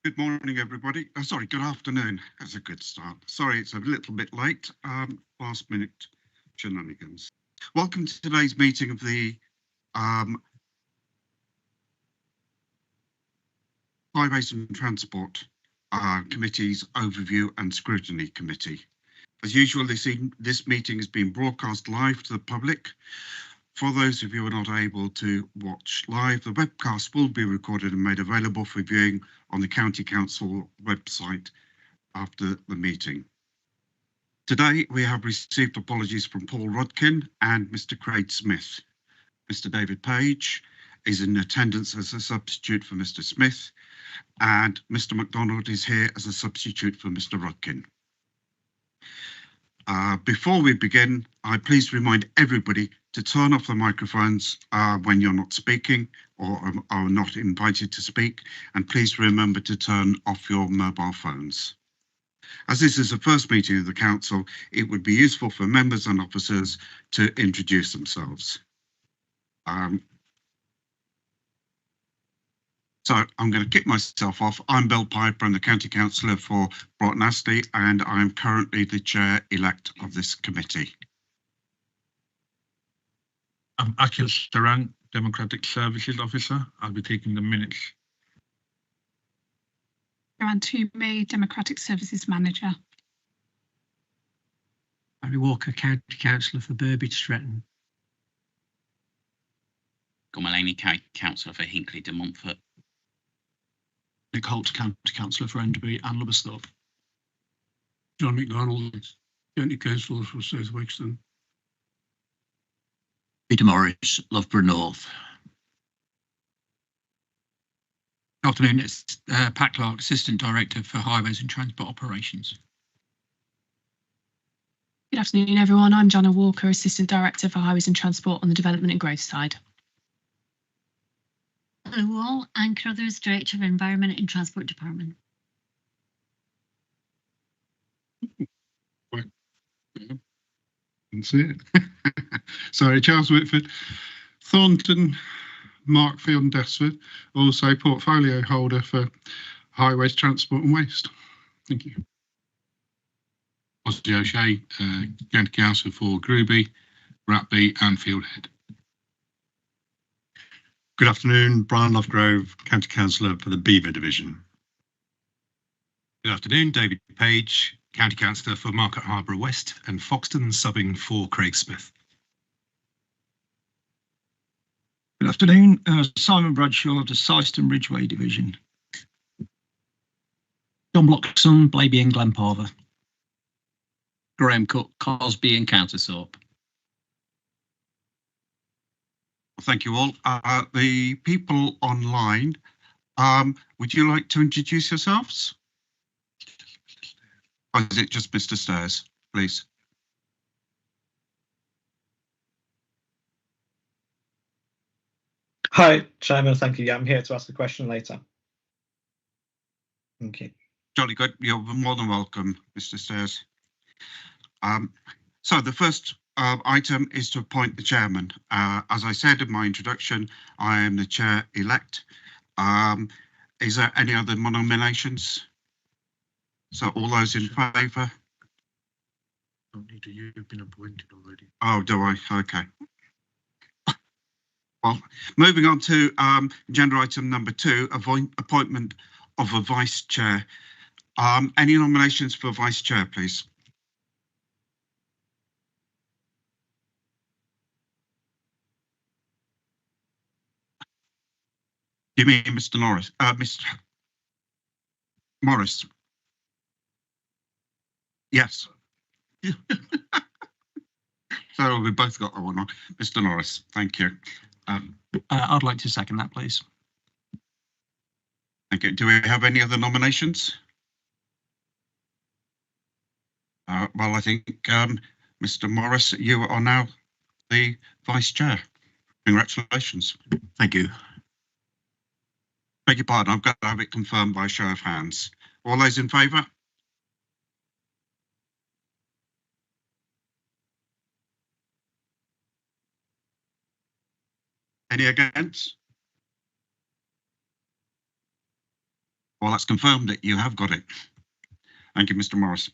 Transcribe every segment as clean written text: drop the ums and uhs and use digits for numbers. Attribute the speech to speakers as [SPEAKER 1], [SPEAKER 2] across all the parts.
[SPEAKER 1] Good morning, everybody. Sorry, good afternoon. That's a good start. Sorry, it's a little bit late. Last minute shenanigans. Welcome to today's meeting of the Highways and Transport Committee's Overview and Scrutiny Committee. As usual, this meeting has been broadcast live to the public. For those of you who are not able to watch live, the webcast will be recorded and made available for viewing on the County Council website after the meeting. Today, we have received apologies from Paul Rodkin and Mr. Craig Smith. Mr. David Page is in attendance as a substitute for Mr. Smith, and Mr. MacDonald is here as a substitute for Mr. Rodkin. Before we begin, I please remind everybody to turn off the microphones when you're not speaking or are not invited to speak, and please remember to turn off your mobile phones. As this is the first meeting of the Council, it would be useful for members and officers to introduce themselves. So I'm going to kick myself off. I'm Bill Piper. I'm the County Councillor for Broughton Astley, and I'm currently the Chair-elect of this committee.
[SPEAKER 2] I'm Akhil Saran, Democratic Services Officer. I'll be taking the minutes.
[SPEAKER 3] Joanne Toomey, Democratic Services Manager.
[SPEAKER 4] Barry Walker, County Councillor for Burbage Stretton.
[SPEAKER 5] Gormalani, County Councillor for Hinkley de Montfort.
[SPEAKER 6] Nick Holt, County Councillor for Enderby and Lubbockthorpe. John McDonald, County Councillor for South Wixton.
[SPEAKER 7] Peter Morris, Loughborough North.
[SPEAKER 8] Good afternoon, it's Pat Clark, Assistant Director for Highways and Transport Operations.
[SPEAKER 3] Good afternoon, everyone. I'm Jonna Walker, Assistant Director for Highways and Transport on the Development and Growth side.
[SPEAKER 9] Hello all, Anne Crothers, Director of Environment and Transport Department.
[SPEAKER 2] That's it. Sorry, Charles Whitford, Thornton, Markfield and Desford, also portfolio holder for Highways, Transport and Waste. Thank you.
[SPEAKER 10] Ossie O'Shea, County Councillor for Groby, Ratby and Fieldhead.
[SPEAKER 11] Good afternoon, Brian Lovegrove, County Councillor for the Beaver Division.
[SPEAKER 12] Good afternoon, David Page, County Councillor for Market Harborough West and Foxton, subbing for Craig Smith.
[SPEAKER 13] Good afternoon, Simon Bradshaw, the Syston Ridgeway Division.
[SPEAKER 4] John Blockson, Blaby and Glenparva.
[SPEAKER 5] Graham Cook, Cosby and Countersthorpe.
[SPEAKER 1] Thank you all. The people online, would you like to introduce yourselves? Or is it just Mr. Stairs, please?
[SPEAKER 14] Hi, Chairman. Thank you. Yeah, I'm here to ask the question later. Thank you.
[SPEAKER 1] Jolly good. You're more than welcome, Mr. Stairs. So the first item is to appoint the chairman. As I said in my introduction, I am the chair-elect. Is there any other nominations? So all those in favour?
[SPEAKER 2] Don't need to, you've been appointed already.
[SPEAKER 1] Oh, do I? Okay. Well, moving on to agenda item number 2, appointment of a vice chair. Any nominations for vice chair, please? You mean Mr. Norris? Mr. Morris? Yes. So we both got that one on. Mr. Norris, thank you.
[SPEAKER 4] I'd like to second that, please.
[SPEAKER 1] Thank you. Do we have any other nominations? Well, I think Mr. Morris, you are now the vice chair. Congratulations.
[SPEAKER 11] Thank you.
[SPEAKER 1] Beg your pardon, I've got to have it confirmed by show of hands. All those in favour? Any against? Well, that's confirmed that you have got it. Thank you, Mr. Morris.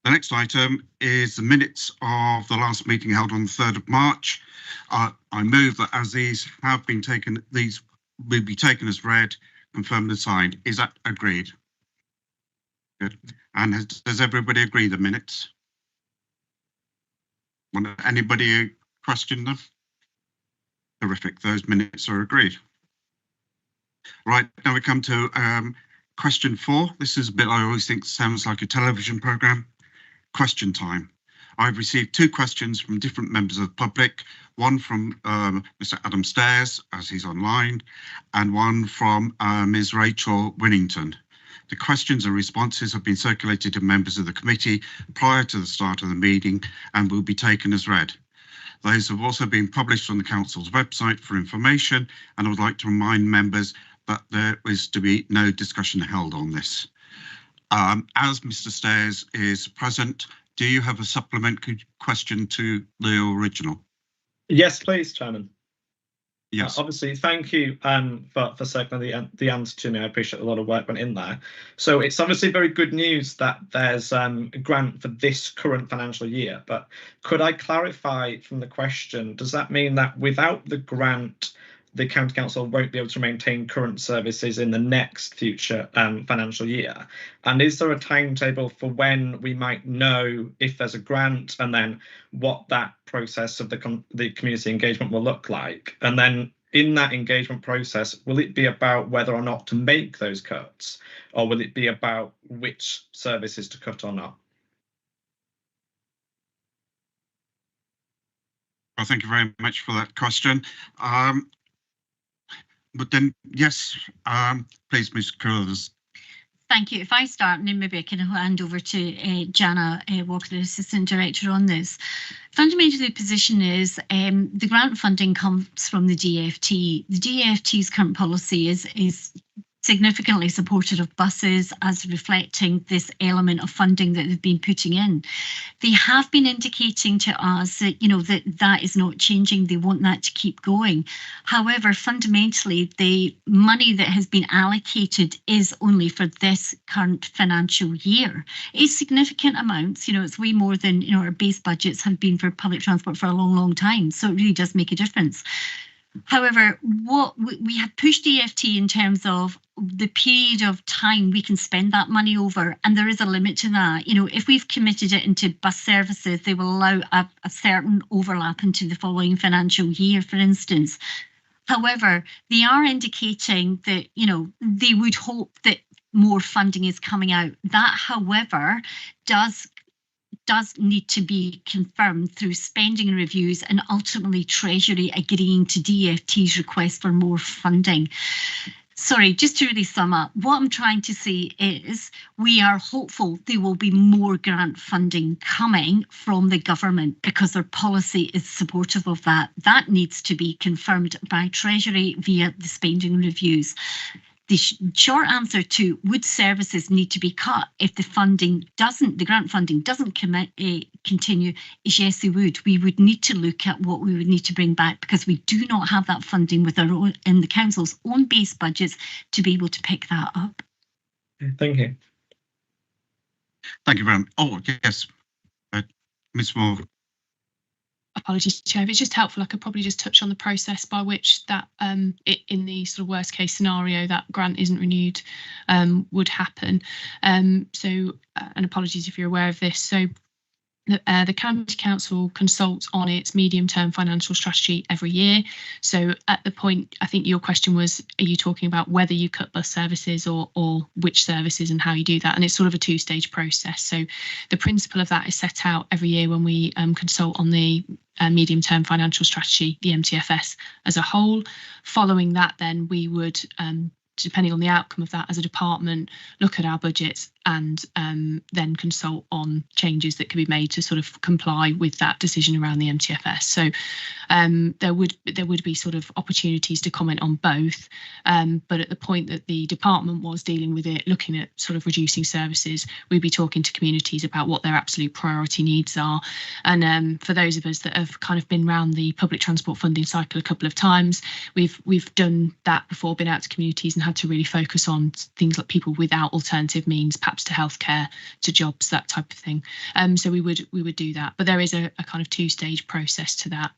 [SPEAKER 1] The next item is the minutes of the last meeting held on the 3rd of March. I move that as these have been taken, these will be taken as read, confirmed and signed. Is that agreed? Good. And does everybody agree the minutes? Anybody question them? Terrific. Those minutes are agreed. Right, now we come to question 4. This is a bit I always think sounds like a television programme. Question time. I've received 2 questions from different members of the public, one from Mr. Adam Stairs, as he's online, and one from Ms. Rachel Winnington. The questions and responses have been circulated to members of the committee prior to the start of the meeting and will be taken as read. Those have also been published on the Council's website for information, and I would like to remind members that there is to be no discussion held on this. As Mr. Stairs is present, do you have a supplementary question to the original?
[SPEAKER 14] Yes, please, Chairman.
[SPEAKER 1] Yes.
[SPEAKER 14] Obviously, thank you for circling the answer to me. I appreciate a lot of work went in there. So it's obviously very good news that there's a grant for this current financial year. But could I clarify from the question, does that mean that without the grant, the County Council won't be able to maintain current services in the next future financial year? And is there a timetable for when we might know if there's a grant and then what that process of the community engagement will look like? And then in that engagement process, will it be about whether or not to make those cuts, or will it be about which services to cut or not?
[SPEAKER 1] Well, thank you very much for that question. But then, yes, please, Ms. Carruthers.
[SPEAKER 9] Thank you. If I start, and then maybe I can hand over to Jana Walker, the Assistant Director on this. Fundamentally, the position is the grant funding comes from the DFT. The DFT's current policy is significantly supportive of buses, as reflecting this element of funding that they've been putting in. They have been indicating to us that, you know, that is not changing. They want that to keep going. However, fundamentally, the money that has been allocated is only for this current financial year. It's significant amounts. You know, it's way more than, you know, our base budgets have been for public transport for a long, long time. So it really does make a difference. However, what we have pushed DFT in terms of the period of time we can spend that money over, and there is a limit to that. You know, if we've committed it into bus services, they will allow a certain overlap into the following financial year, for instance. However, they are indicating that, you know, they would hope that more funding is coming out. That, however, does need to be confirmed through spending reviews and ultimately Treasury agreeing to DFT's request for more funding. Sorry, just to really sum up, what I'm trying to say is we are hopeful there will be more grant funding coming from the government because their policy is supportive of that. That needs to be confirmed by Treasury via the spending reviews. The short answer to would services need to be cut if the grant funding doesn't continue is yes, they would. We would need to look at what we would need to bring back because we do not have that funding with our own in the council's own base budgets to be able to pick that up.
[SPEAKER 14] Thank you.
[SPEAKER 1] Thank you very much. Oh, yes, Ms. Moore.
[SPEAKER 3] Apologies, Chair. If it's just helpful, I could probably just touch on the process by which that, in the sort of worst case scenario, that grant isn't renewed, would happen. And apologies if you're aware of this. So the County Council consults on its medium-term financial strategy every year. So at the point, I think your question was, are you talking about whether you cut bus services or which services and how you do that? And it's sort of a two-stage process. So the principle of that is set out every year when we consult on the medium-term financial strategy, the MTFS as a whole. Following that, then we would, depending on the outcome of that as a department, look at our budgets and then consult on changes that can be made to sort of comply with that decision around the MTFS. So there would be sort of opportunities to comment on both, but at the point that the department was dealing with it, looking at sort of reducing services, we'd be talking to communities about what their absolute priority needs are. And for those of us that have kind of been around the public transport funding cycle a couple of times, we've done that before, been out to communities and had to really focus on things like people without alternative means, perhaps to healthcare, to jobs, that type of thing. So we would do that, but there is a kind of two-stage process to that.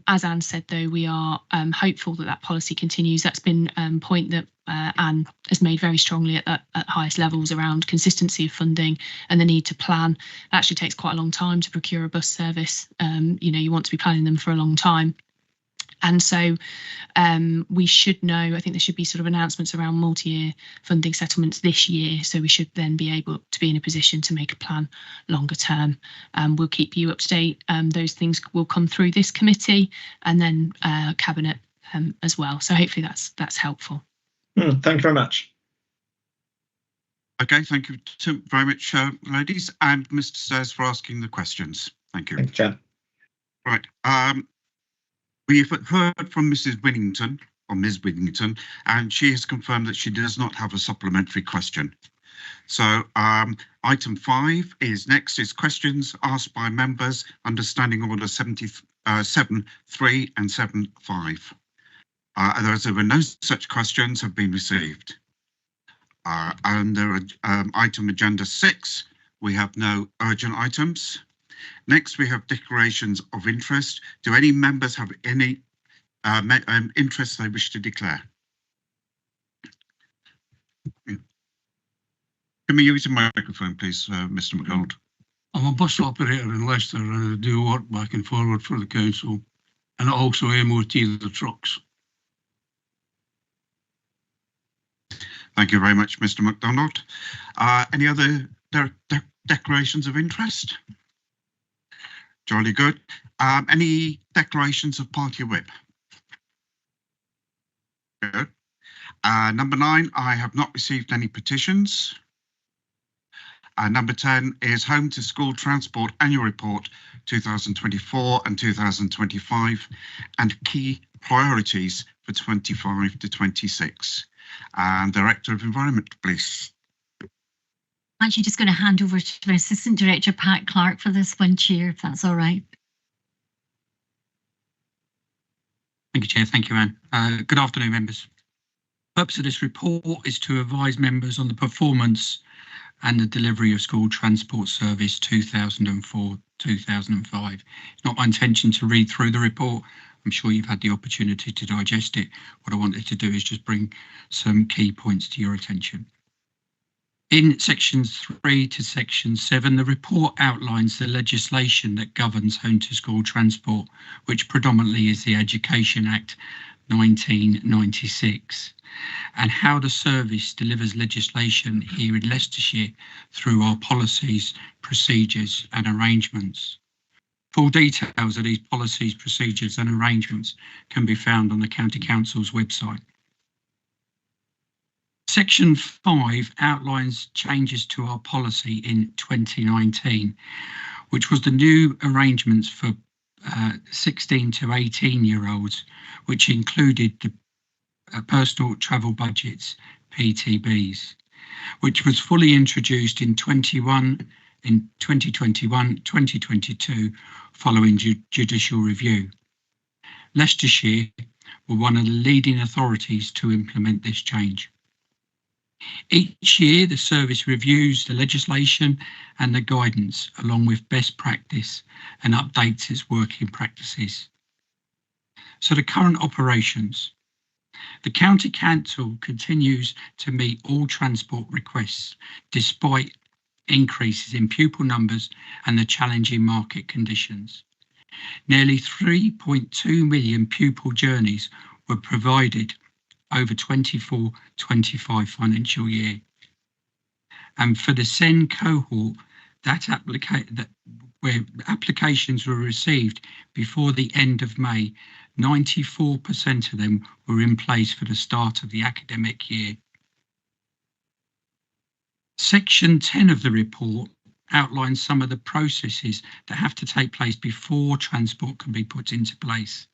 [SPEAKER 3] As Anne said, though, we are hopeful that that policy continues. That's been a point that Anne has made very strongly at highest levels around consistency of funding and the need to plan. It actually takes quite a long time to procure a bus service. You want to be planning them for a long time. And so we should know, I think there should be sort of announcements around multi-year funding settlements this year. So we should then be able to be in a position to make a plan longer term. We'll keep you up to date. Those things will come through this committee and then Cabinet as well. So hopefully that's helpful.
[SPEAKER 14] Thank you very much.
[SPEAKER 1] Okay, thank you very much, ladies, and Mr. Stairs for asking the questions. Thank you.
[SPEAKER 14] Thank you, Chair.
[SPEAKER 1] Right. We've heard from Mrs. Winnington, or Ms. Winnington, and she has confirmed that she does not have a supplementary question. So item 5 is next is questions asked by members under Standing Order 7.3 and 7.5. As there were no such questions have been received. Under item agenda 6, we have no urgent items. Next, we have declarations of interest. Do any members have any interest they wish to declare? Can we use a microphone, please, Mr. McDonald?
[SPEAKER 6] I'm a bus operator in Leicester and I do work back and forward for the council and I also MOT the trucks.
[SPEAKER 1] Thank you very much, Mr. McDonald. Any other declarations of interest? Jolly good. Any declarations of party whip? Good. Number 9, I have not received any petitions. Number 10 is Home to School Transport Annual Report 2024 and 2025 and key priorities for 25 to 26. And Director of Environment, please.
[SPEAKER 9] I'm actually just going to hand over to my Assistant Director, Pat Clark, for this one, Chair, if that's all right.
[SPEAKER 8] Thank you, Chair. Thank you, Anne. Good afternoon, members. The purpose of this report is to advise members on the performance and the delivery of School Transport Service 2004-2005. It's not my intention to read through the report. I'm sure you've had the opportunity to digest it. What I wanted to do is just bring some key points to your attention. In sections 3 to section 7, the report outlines the legislation that governs home to school transport, which predominantly is the Education Act 1996, and how the service delivers legislation here in Leicestershire through our policies, procedures and arrangements. Full details of these policies, procedures and arrangements can be found on the County Council's website. Section 5 outlines changes to our policy in 2019, which was the new arrangements for 16 to 18-year-olds, which included the personal travel budgets, PTBs, which was fully introduced in 2021, 2022, following judicial review. Leicestershire were one of the leading authorities to implement this change. Each year, the service reviews the legislation and the guidance along with best practice and updates its working practices. So the current operations. The County Council continues to meet all transport requests despite increases in pupil numbers and the challenging market conditions. Nearly 3.2 million pupil journeys were provided over 24-25 financial year. And for the SEN cohort, where applications were received before the end of May, 94% of them were in place for the start of the academic year. Section 10 of the report outlines some of the processes that have to take place before transport can be put into place.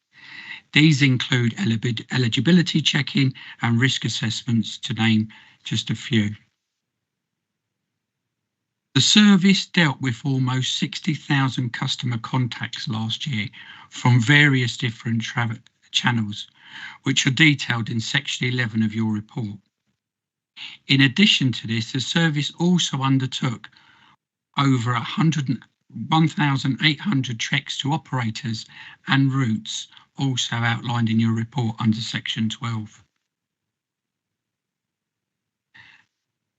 [SPEAKER 8] These include eligibility checking and risk assessments, to name just a few. The service dealt with almost 60,000 customer contacts last year from various different channels, which are detailed in section 11 of your report. In addition to this, the service also undertook over 1,800 checks to operators and routes, also outlined in your report under section 12.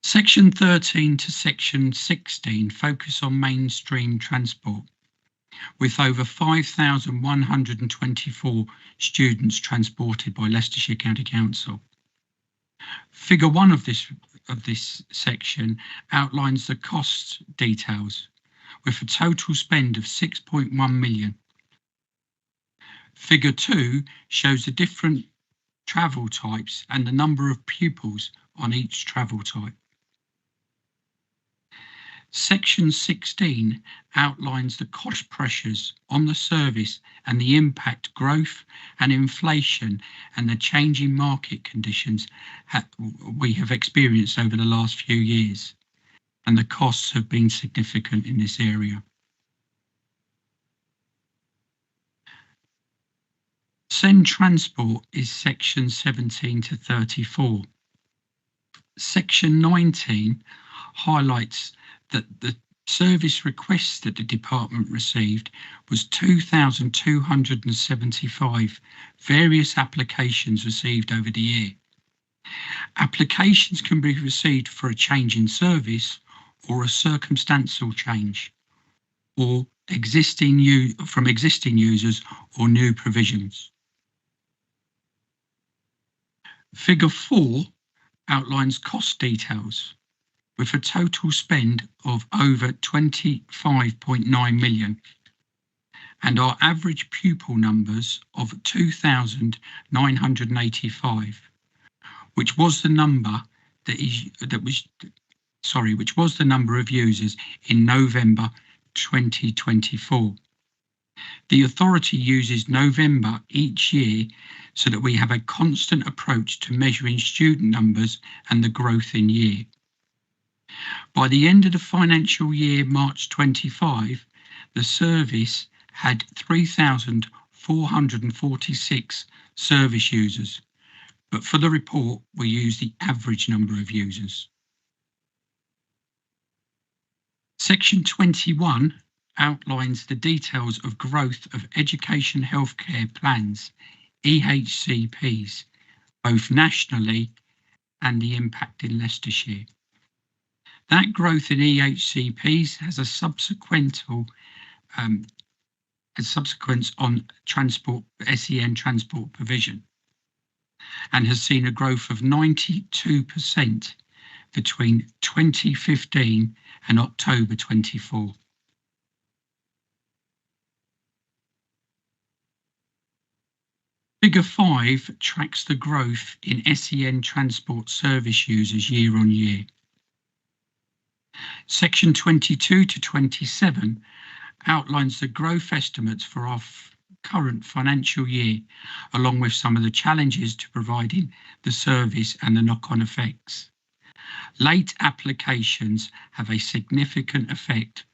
[SPEAKER 8] Section 13 to section 16 focus on mainstream transport, with over 5,124 students transported by Leicestershire County Council. Figure 1 of this section outlines the cost details, with a total spend of 6.1 million. Figure 2 shows the different travel types and the number of pupils on each travel type. Section 16 outlines the cost pressures on the service and the impact growth and inflation and the changing market conditions we have experienced over the last few years, and the costs have been significant in this area. Send Transport is section 17 to 34. Section 19 highlights that the service requests that the department received was 2,275 various applications received over the year. Applications can be received for a change in service or a circumstantial change, or from existing users or new provisions. Figure 4 outlines cost details, with a total spend of over 25.9 million, and our average pupil numbers of 2,985, which was the number which was the number of users in November 2024. The authority uses November each year so that we have a constant approach to measuring student numbers and the growth in year. By the end of the financial year, March 25, the service had 3,446 service users, but for the report, we use the average number of users. Section 21 outlines the details of growth of education healthcare plans, EHCPs, both nationally and the impact in Leicestershire. That growth in EHCPs has a subsequence on transport, SEN transport provision, and has seen a growth of 92% between 2015 and October 24. Figure 5 tracks the growth in SEN transport service users year on year. Section 22 to 27 outlines the growth estimates for our current financial year, along with some of the challenges to providing the service and the knock-on effects. Late applications have a significant effect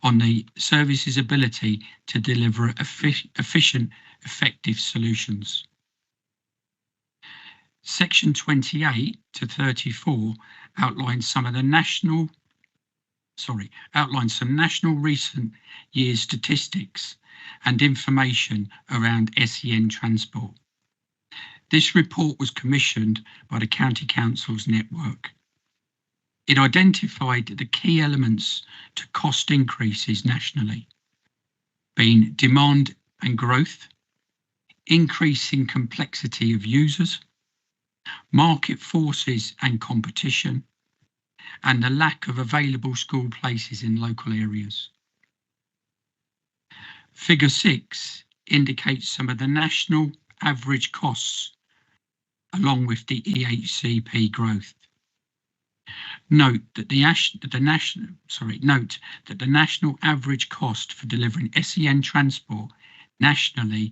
[SPEAKER 8] on the service's ability to deliver efficient, effective solutions. Section 28 to 34 outlines some national recent years statistics and information around SEN transport. This report was commissioned by the County Council's network. It identified the key elements to cost increases nationally, being demand and growth, increasing complexity of users, market forces and competition, and the lack of available school places in local areas. Figure 6 indicates some of the national average costs along with the EHCP growth. Note that the national average cost for delivering SEN transport nationally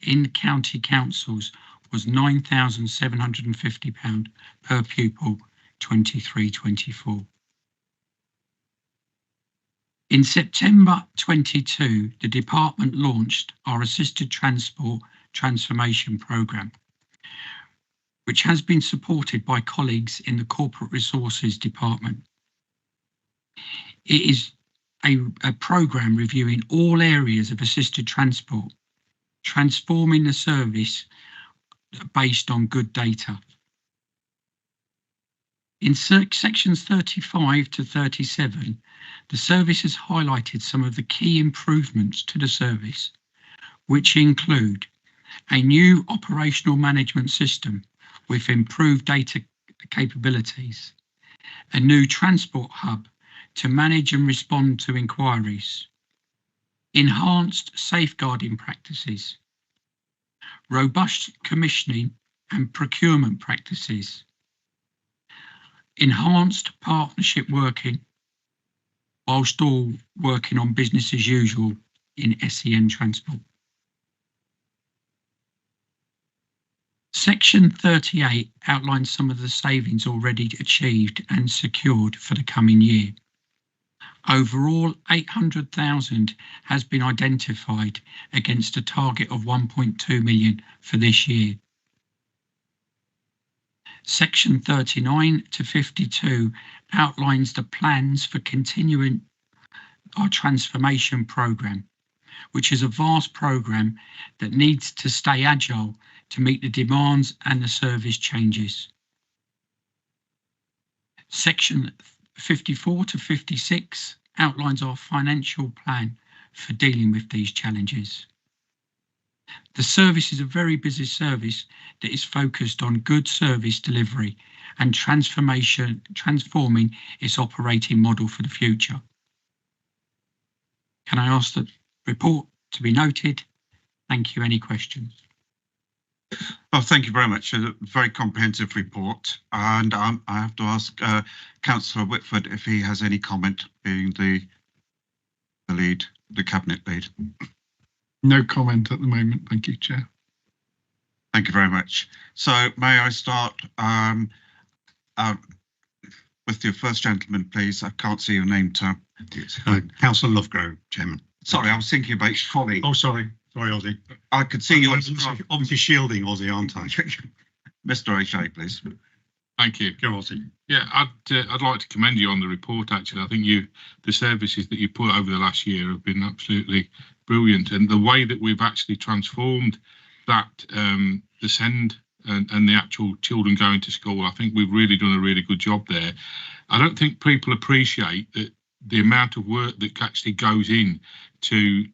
[SPEAKER 8] in county councils was £9,750 per pupil 23-24. In September 22, the department launched our Assisted Transport Transformation Programme, which has been supported by colleagues in the Corporate Resources Department. It is a programme reviewing all areas of assisted transport, transforming the service based on good data. In sections 35 to 37, the service has highlighted some of the key improvements to the service, which include a new operational management system with improved data capabilities, a new transport hub to manage and respond to inquiries, enhanced safeguarding practices, robust commissioning and procurement practices, enhanced partnership working, whilst all working on business as usual in SEN transport. Section 38 outlines some of the savings already achieved and secured for the coming year. Overall, 800,000 has been identified against a target of 1.2 million for this year. Section 39 to 52 outlines the plans for continuing our transformation programme, which is a vast programme that needs to stay agile to meet the demands and the service changes. Section 54 to 56 outlines our financial plan for dealing with these challenges. The service is a very busy service that is focused on good service delivery and transforming its operating model for the future. Can I ask the report to be noted? Thank you. Any questions?
[SPEAKER 1] Oh, thank you very much. A very comprehensive report. And I have to ask Councillor Whitford if he has any comment, being the lead, the cabinet lead.
[SPEAKER 2] No comment at the moment. Thank you, Chair.
[SPEAKER 1] Thank you very much. So may I start with your first gentleman, please? I can't see your name tab.
[SPEAKER 11] Councillor Lovegrove, Chairman.
[SPEAKER 1] Sorry, I was thinking about Holly.
[SPEAKER 11] Oh, sorry, Ozzy.
[SPEAKER 1] I could see you.
[SPEAKER 11] Obviously shielding Ozzy, aren't I?
[SPEAKER 1] Mr. O'Shea, please.
[SPEAKER 10] Thank you.
[SPEAKER 11] Go, Ozzy.
[SPEAKER 10] Yeah, I'd like to commend you on the report. Actually, I think the services that you put over the last year have been absolutely brilliant, and the way that we've actually transformed that the send and the actual children going to school, I think we've really done a really good job there. I don't think people appreciate that the amount of work that actually goes in to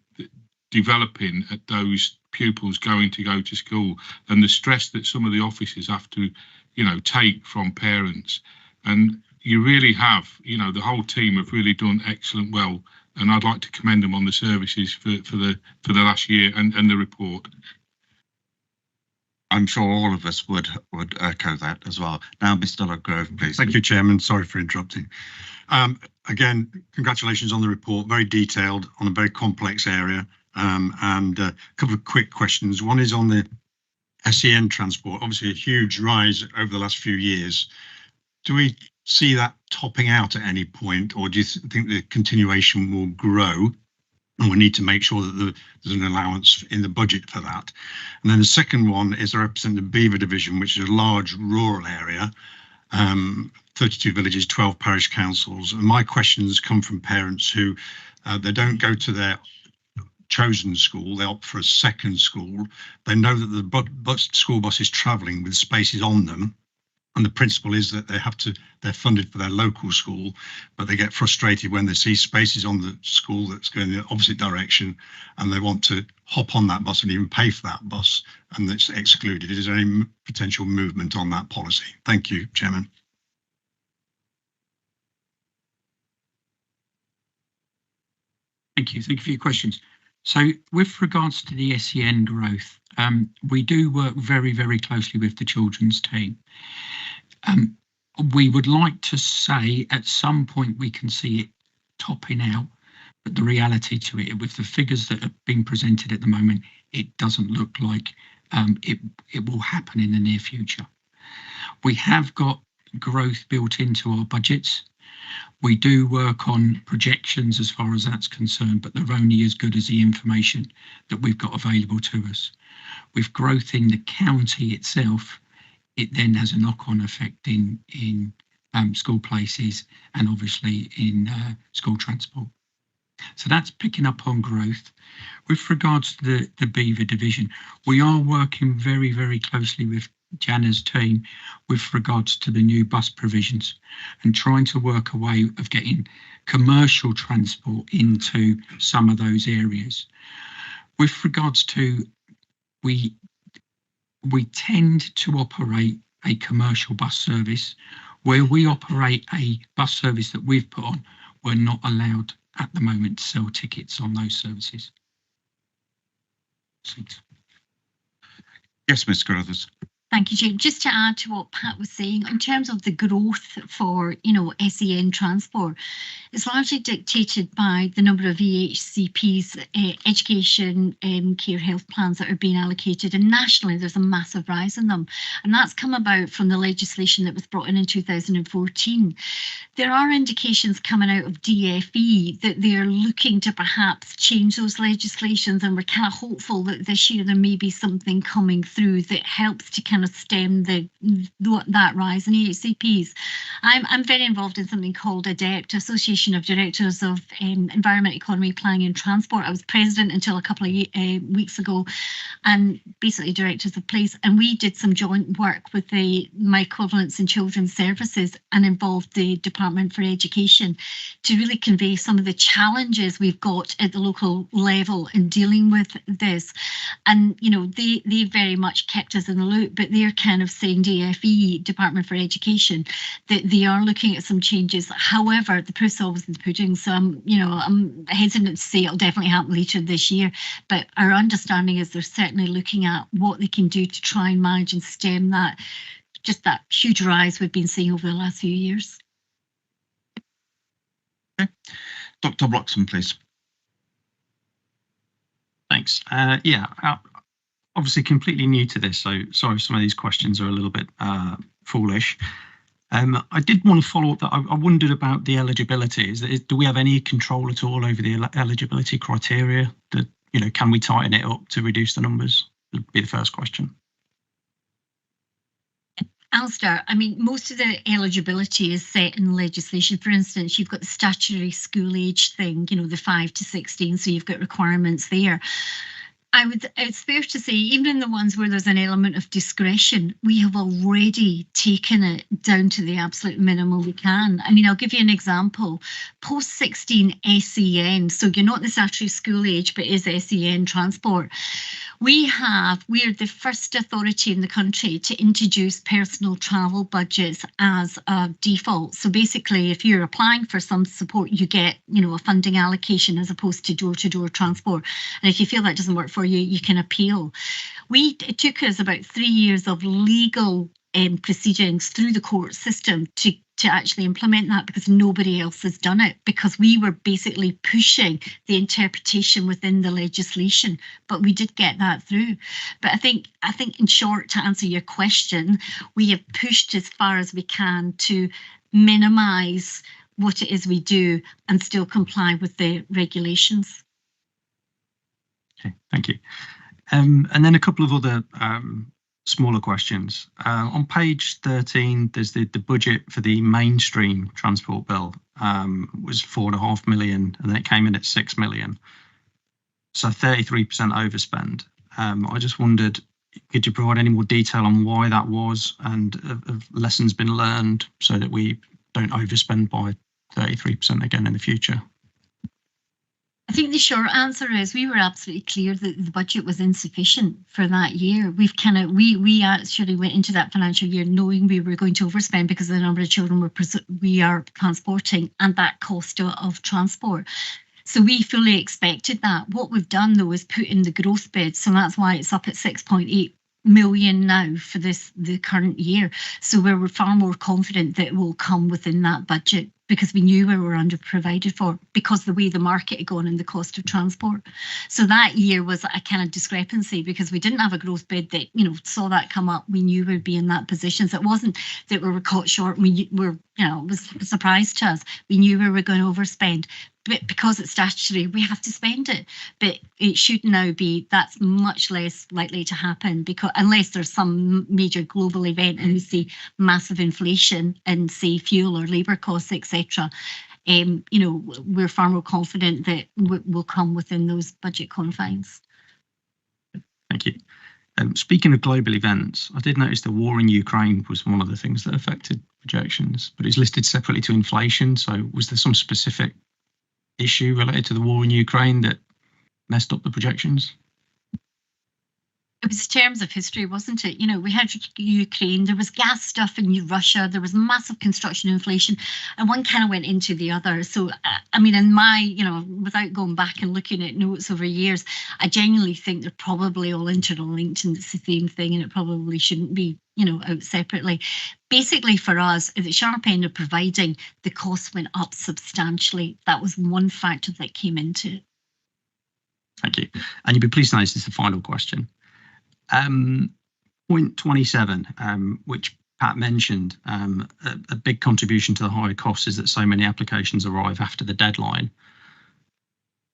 [SPEAKER 10] developing at those pupils going to go to school, and the stress that some of the officers have to, take from parents. And you really have, the whole team have really done excellent well. And I'd like to commend them on the services for the last year and the report.
[SPEAKER 1] I'm sure all of us would echo that as well. Now, Mr. Lovegrove, please.
[SPEAKER 11] Thank you, Chairman. Sorry for interrupting. Again, congratulations on the report. Very detailed on a very complex area. And a couple of quick questions. One is on the SEN transport. Obviously, a huge rise over the last few years. Do we see that topping out at any point, or do you think the continuation will grow? And we need to make sure that there's an allowance in the budget for that. And then the second one is I represent the Beaver Division, which is a large rural area, 32 villages, 12 parish councils. And my questions come from parents who they don't go to their chosen school, they opt for a second school. They know that the school bus is travelling with spaces on them, and the principle is that they're funded for their local school, but they get frustrated when they see spaces on the school that's going in the opposite direction, and they want to hop on that bus and even pay for that bus, and it's excluded. Is there any potential movement on that policy? Thank you, Chairman.
[SPEAKER 8] Thank you. Thank you for your questions. So with regards to the SEN growth, we do work very, very closely with the children's team. We would like to say at some point we can see it topping out, but the reality to it, with the figures that are being presented at the moment, it doesn't look like it will happen in the near future. We have got growth built into our budgets. We do work on projections as far as that's concerned, but they're only as good as the information that we've got available to us. With growth in the county itself, it then has a knock-on effect in school places and obviously in school transport. So that's picking up on growth. With regards to the Beaver division, we are working very, very closely with Jana's team with regards to the new bus provisions and trying to work a way of getting commercial transport into some of those areas. With regards to, we tend to operate a commercial bus service. Where we operate a bus service that we've put on, we're not allowed at the moment to sell tickets on those services.
[SPEAKER 1] Yes, Ms. Carruthers.
[SPEAKER 9] Thank you, Jim. Just to add to what Pat was saying, in terms of the growth for, SEN transport, it's largely dictated by the number of EHCPs, education, care, health plans that are being allocated. And nationally, there's a massive rise in them. And that's come about from the legislation that was brought in 2014. There are indications coming out of DFE that they're looking to perhaps change those legislations, and we're kind of hopeful that this year there may be something coming through that helps to kind of stem that rise in EHCPs. I'm very involved in something called ADEPT, Association of Directors of Environment, Economy, Planning and Transport. I was president until a couple of weeks ago, and basically directors of place. And we did some joint work with my equivalents in Children's Services and involved the Department for Education to really convey some of the challenges we've got at the local level in dealing with this. And, they very much kept us in the loop, but they're kind of saying, DFE, Department for Education, that they are looking at some changes. However, the proof's always in the pudding. So I'm hesitant to say it'll definitely happen later this year, but our understanding is they're certainly looking at what they can do to try and manage and stem that huge rise we've been seeing over the last few years.
[SPEAKER 1] Okay. Dr. Bloxham, please.
[SPEAKER 4] Thanks. Obviously completely new to this, so sorry if some of these questions are a little bit foolish. I did want to follow up that I wondered about the eligibility. Do we have any control at all over the eligibility criteria? That, can we tighten it up to reduce the numbers? Would be the first question.
[SPEAKER 9] I'll start. Most of the eligibility is set in legislation. For instance, you've got the statutory school age thing, the 5 to 16, so you've got requirements there. It's fair to say, even in the ones where there's an element of discretion, we have already taken it down to the absolute minimum we can. I'll give you an example. Post-16 SEN, so you're not the statutory school age, but is SEN transport. We're the first authority in the country to introduce personal travel budgets as a default. So basically, if you're applying for some support, you get, a funding allocation as opposed to door-to-door transport. And if you feel that doesn't work for you, you can appeal. It took us about 3 years of legal proceedings through the court system to actually implement that, because nobody else has done it, because we were basically pushing the interpretation within the legislation, but we did get that through. But I think in short, to answer your question, we have pushed as far as we can to minimise what it is we do and still comply with the regulations.
[SPEAKER 4] Okay, thank you. And then a couple of other smaller questions. On page 13, there's the budget for the mainstream transport bill was 4.5 million, and then it came in at 6 million. So 33% overspend. I just wondered, could you provide any more detail on why that was, and have lessons been learned so that we don't overspend by 33% again in the future?
[SPEAKER 9] I think the short answer is we were absolutely clear that the budget was insufficient for that year. We actually went into that financial year knowing we were going to overspend because of the number of children we are transporting and that cost of transport. So we fully expected that. What we've done though is put in the growth bid, so that's why it's up at 6.8 million now for the current year. So we're far more confident that it will come within that budget, because we knew we were under provided for because the way the market had gone and the cost of transport. So that year was a kind of discrepancy because we didn't have a growth bid that, you know, saw that come up. We knew we'd be in that position. So it wasn't that we were caught short. We were, you know, it was a surprise to us. We knew we were going to overspend. But because it's statutory, we have to spend it. But it should now be, that's much less likely to happen, because unless there's some major global event and we see massive inflation in, say, fuel or labour costs, etc. You know, we're far more confident that we'll come within those budget confines.
[SPEAKER 4] Thank you. Speaking of global events, I did notice the war in Ukraine was one of the things that affected projections, but it's listed separately to inflation. So was there some specific issue related to the war in Ukraine that messed up the projections?
[SPEAKER 9] It was terms of history, wasn't it? You know, we had Ukraine, there was gas stuff in Russia, there was massive construction inflation, and one kind of went into the other. So, I mean, in my, you know, without going back and looking at notes over years, I genuinely think they're probably all interlinked and it's the same thing, and it probably shouldn't be, you know, out separately. Basically for us, at the sharp end of providing, the costs went up substantially. That was one factor that came into it.
[SPEAKER 4] Thank you. And you'll be pleased to know this is the final question. Point 27, which Pat mentioned, a big contribution to the higher costs is that so many applications arrive after the deadline.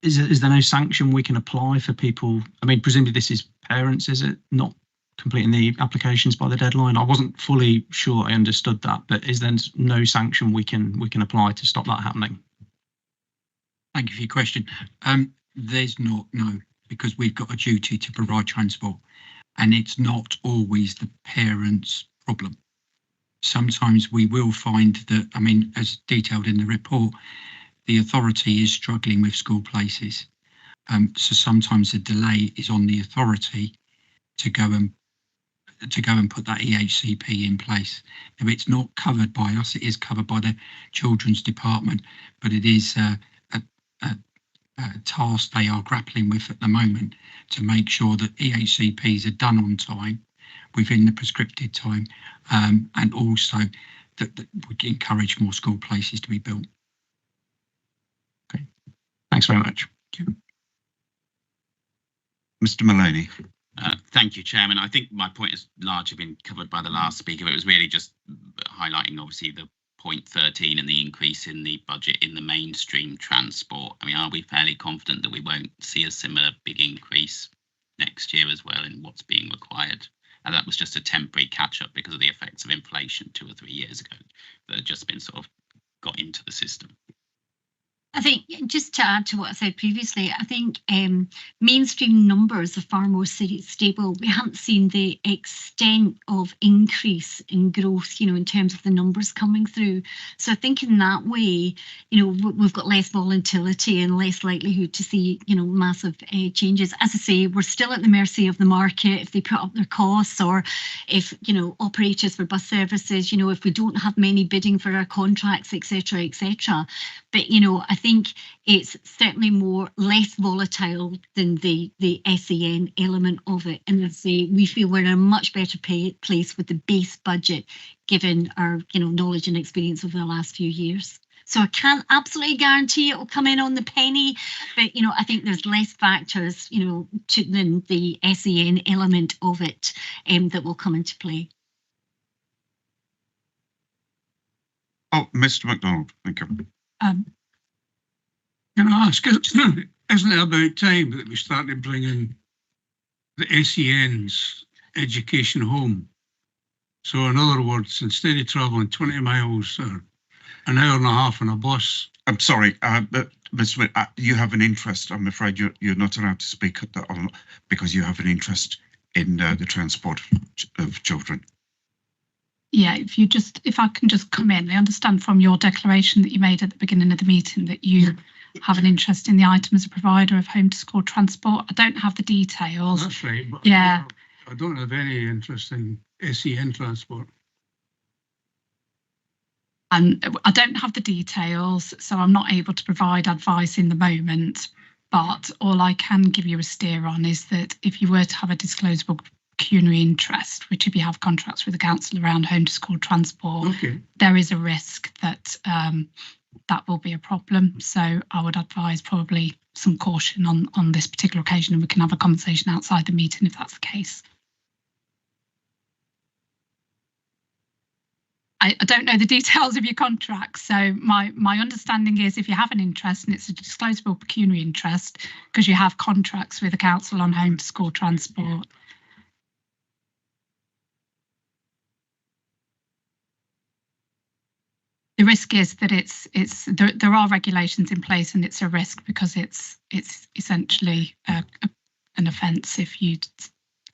[SPEAKER 4] Is there no sanction we can apply for people? I mean, presumably this is parents, is it, not completing the applications by the deadline? I wasn't fully sure I understood that, but is there no sanction we can apply to stop that happening?
[SPEAKER 8] Thank you for your question. There's not, no, because we've got a duty to provide transport. And it's not always the parents' problem. Sometimes we will find that, I mean, as detailed in the report, the authority is struggling with school places. So sometimes the delay is on the authority to go and put that EHCP in place. Now, it's not covered by us, it is covered by the Children's Department, but it is a task they are grappling with at the moment to make sure that EHCPs are done on time, within the prescripted time, and also that we encourage more school places to be built.
[SPEAKER 4] Okay, thanks very much.
[SPEAKER 1] Mr. Mullaney.
[SPEAKER 5] Thank you, Chairman. I think my point has largely been covered by the last speaker. It was really just highlighting, obviously, the point 13 and the increase in the budget in the mainstream transport. I mean, are we fairly confident that we won't see a similar big increase next year as well in what's being required? And that was just a temporary catch up because of the effects of inflation 2 or 3 years ago that had just been sort of got into the system.
[SPEAKER 9] I think, just to add to what I said previously, I think mainstream numbers are far more stable. We haven't seen the extent of increase in growth, you know, in terms of the numbers coming through. So I think in that way, you know, we've got less volatility and less likelihood to see, you know, massive changes. As I say, we're still at the mercy of the market if they put up their costs, or if, you know, operators for bus services, you know, if we don't have many bidding for our contracts, etc., etc. But, you know, I think it's certainly less volatile than the SEN element of it. And as I say, we feel we're in a much better place with the base budget, given our, you know, knowledge and experience over the last few years. So I can't absolutely guarantee it will come in on the penny, but, you know, I think there's less factors, you know, than the SEN element of it that will come into play.
[SPEAKER 1] Oh, Mr. MacDonald, thank you.
[SPEAKER 6] Can I ask, isn't it about time that we started bringing the SEN's education home? So in other words, instead of travelling 20 miles or an hour and a half on a bus.
[SPEAKER 1] I'm sorry, but Mr. Smith, you have an interest. I'm afraid you're not allowed to speak at the, because you have an interest in the transport of children.
[SPEAKER 15] Yeah, if I can just come in, I understand from your declaration that you made at the beginning of the meeting that you have an interest in the item as a provider of home to school transport. I don't have the details.
[SPEAKER 6] That's right. But
[SPEAKER 15] yeah.
[SPEAKER 6] I don't have any interest in SEN transport.
[SPEAKER 15] And I don't have the details, so I'm not able to provide advice in the moment. But all I can give you a steer on is that if you were to have a disclosable pecuniary interest, which if you have contracts with the council around home to school transport, there is a risk that that will be a problem. So I would advise probably some caution on this particular occasion, and we can have a conversation outside the meeting if that's the case. I don't know the details of your contract, so my understanding is if you have an interest and it's a disclosable pecuniary interest because you have contracts with the council on home to school transport. The risk is that there are regulations in place, and it's a risk because it's essentially an offence if you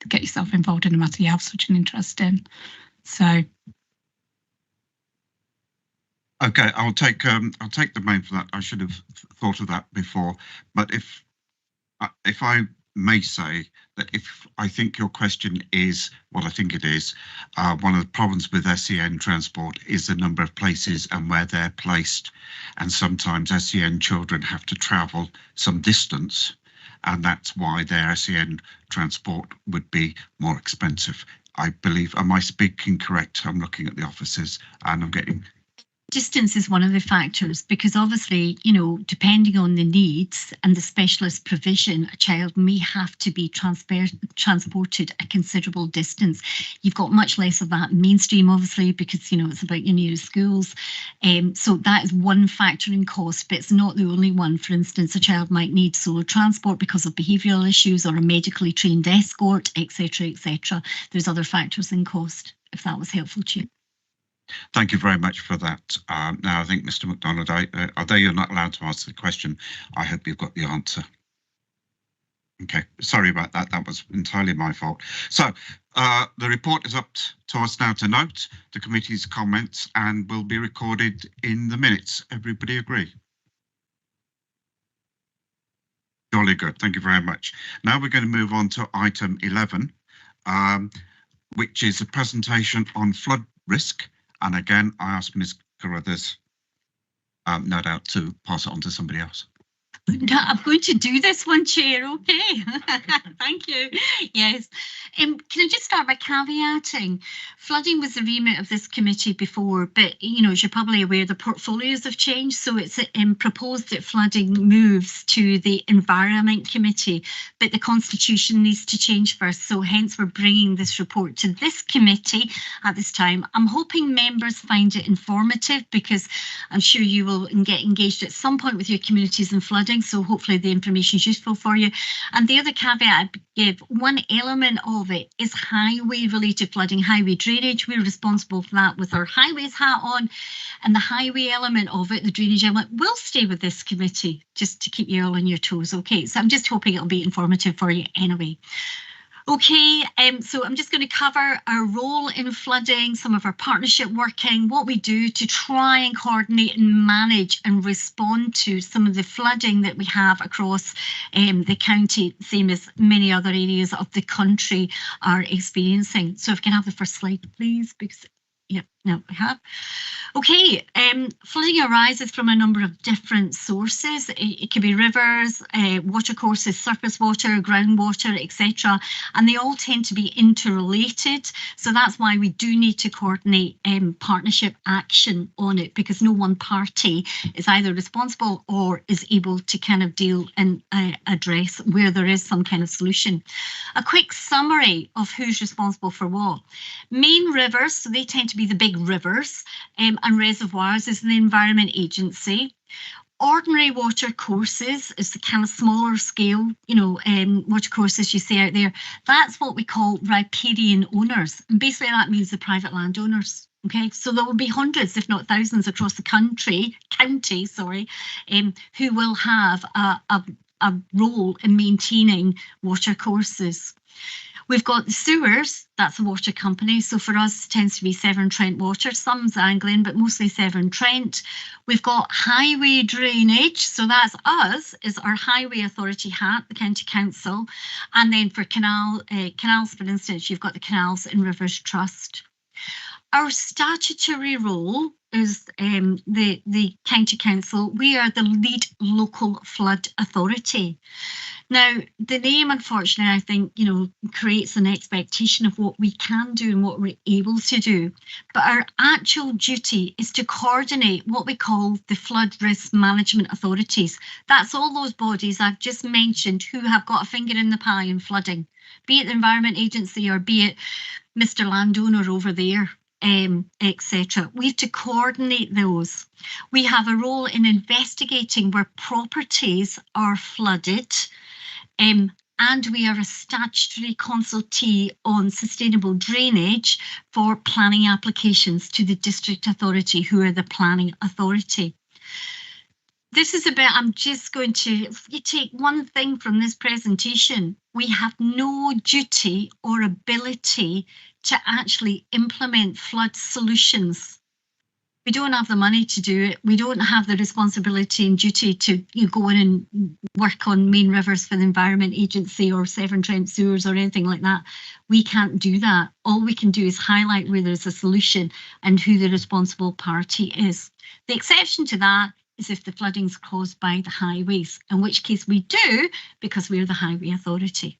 [SPEAKER 15] get yourself involved in a matter you have such an interest in. So.
[SPEAKER 1] Okay, I'll take the blame for that. I should have thought of that before. But if I may say that if I think your question is what I think it is, one of the problems with SEN transport is the number of places and where they're placed. And sometimes SEN children have to travel some distance, and that's why their SEN transport would be more expensive. I believe, am I speaking correct? I'm looking at the offices and I'm getting...
[SPEAKER 9] Distance is one of the factors, because obviously, you know, depending on the needs and the specialist provision, a child may have to be transported a considerable distance. You've got much less of that in mainstream, obviously, because, you know, it's about your nearest schools. So that is one factor in cost, but it's not the only one. For instance, a child might need solo transport because of behavioural issues or a medically trained escort, etc., etc. There's other factors in cost, if that was helpful to you.
[SPEAKER 1] Thank you very much for that. Now, I think, Mr. MacDonald, although you're not allowed to ask the question, I hope you've got the answer. Okay, sorry about that. That was entirely my fault. So the report is up to us now to note the committee's comments and will be recorded in the minutes. Everybody agree? Jolly good. Thank you very much. Now we're going to move on to item 11, which is a presentation on flood risk. And again, I ask Ms. Carruthers, no doubt, to pass it on to somebody else.
[SPEAKER 9] I'm going to do this one, Chair, okay? Thank you. Yes. Can I just start by caveating? Flooding was the remit of this committee before, but, you know, as you're probably aware, the portfolios have changed, so it's proposed that flooding moves to the Environment Committee, but the Constitution needs to change first, so hence we're bringing this report to this committee at this time. I'm hoping members find it informative, because I'm sure you will get engaged at some point with your communities in flooding, so hopefully the information is useful for you. And the other caveat I give, one element of it is highway related flooding, highway drainage. We're responsible for that with our highways hat on, and the highway element of it, the drainage element, will stay with this committee just to keep you all on your toes. Okay, so I'm just hoping it'll be informative for you anyway. Okay, so I'm just going to cover our role in flooding, some of our partnership working, what we do to try and coordinate and manage and respond to some of the flooding that we have across the county, same as many other areas of the country are experiencing. So if we can have the first slide, please, because yep, no, we have. Okay, flooding arises from a number of different sources. It could be rivers, water courses, surface water, groundwater, etc. And they all tend to be interrelated. So that's why we do need to coordinate partnership action on it, because no one party is either responsible or is able to kind of deal and address where there is some kind of solution. A quick summary of who's responsible for what. Main rivers, so they tend to be the big rivers, and reservoirs is the Environment Agency. Ordinary water courses is the kind of smaller scale, you know, water courses you see out there. That's what we call riparian owners. And basically that means the private landowners. Okay, so there will be hundreds, if not thousands, across the county, who will have a role in maintaining water courses. We've got the sewers, that's a water company. So for us, it tends to be Severn Trent Water, some's Anglian, but mostly Severn Trent. We've got highway drainage. So that's us, is our highway authority hat, the county council. And then for canals, for instance, you've got the Canals and Rivers Trust. Our statutory role is the County Council. We are the lead local flood authority. Now, the name, unfortunately, I think, creates an expectation of what we can do and what we're able to do. But our actual duty is to coordinate what we call the flood risk management authorities. That's all those bodies I've just mentioned who have got a finger in the pie in flooding, be it the Environment Agency or be it Mr. Landowner over there. Etc. We have to coordinate those. We have a role in investigating where properties are flooded, and we are a statutory consultee on sustainable drainage for planning applications to the district authority, who are the planning authority. This is about, I'm just going to, if you take one thing from this presentation, we have no duty or ability to actually implement flood solutions. We don't have the money to do it. We don't have the responsibility and duty to go in and work on main rivers for the Environment Agency or Severn Trent sewers or anything like that. We can't do that. All we can do is highlight where there's a solution and who the responsible party is. The exception to that is if the flooding is caused by the highways, in which case we do, because we're the highway authority.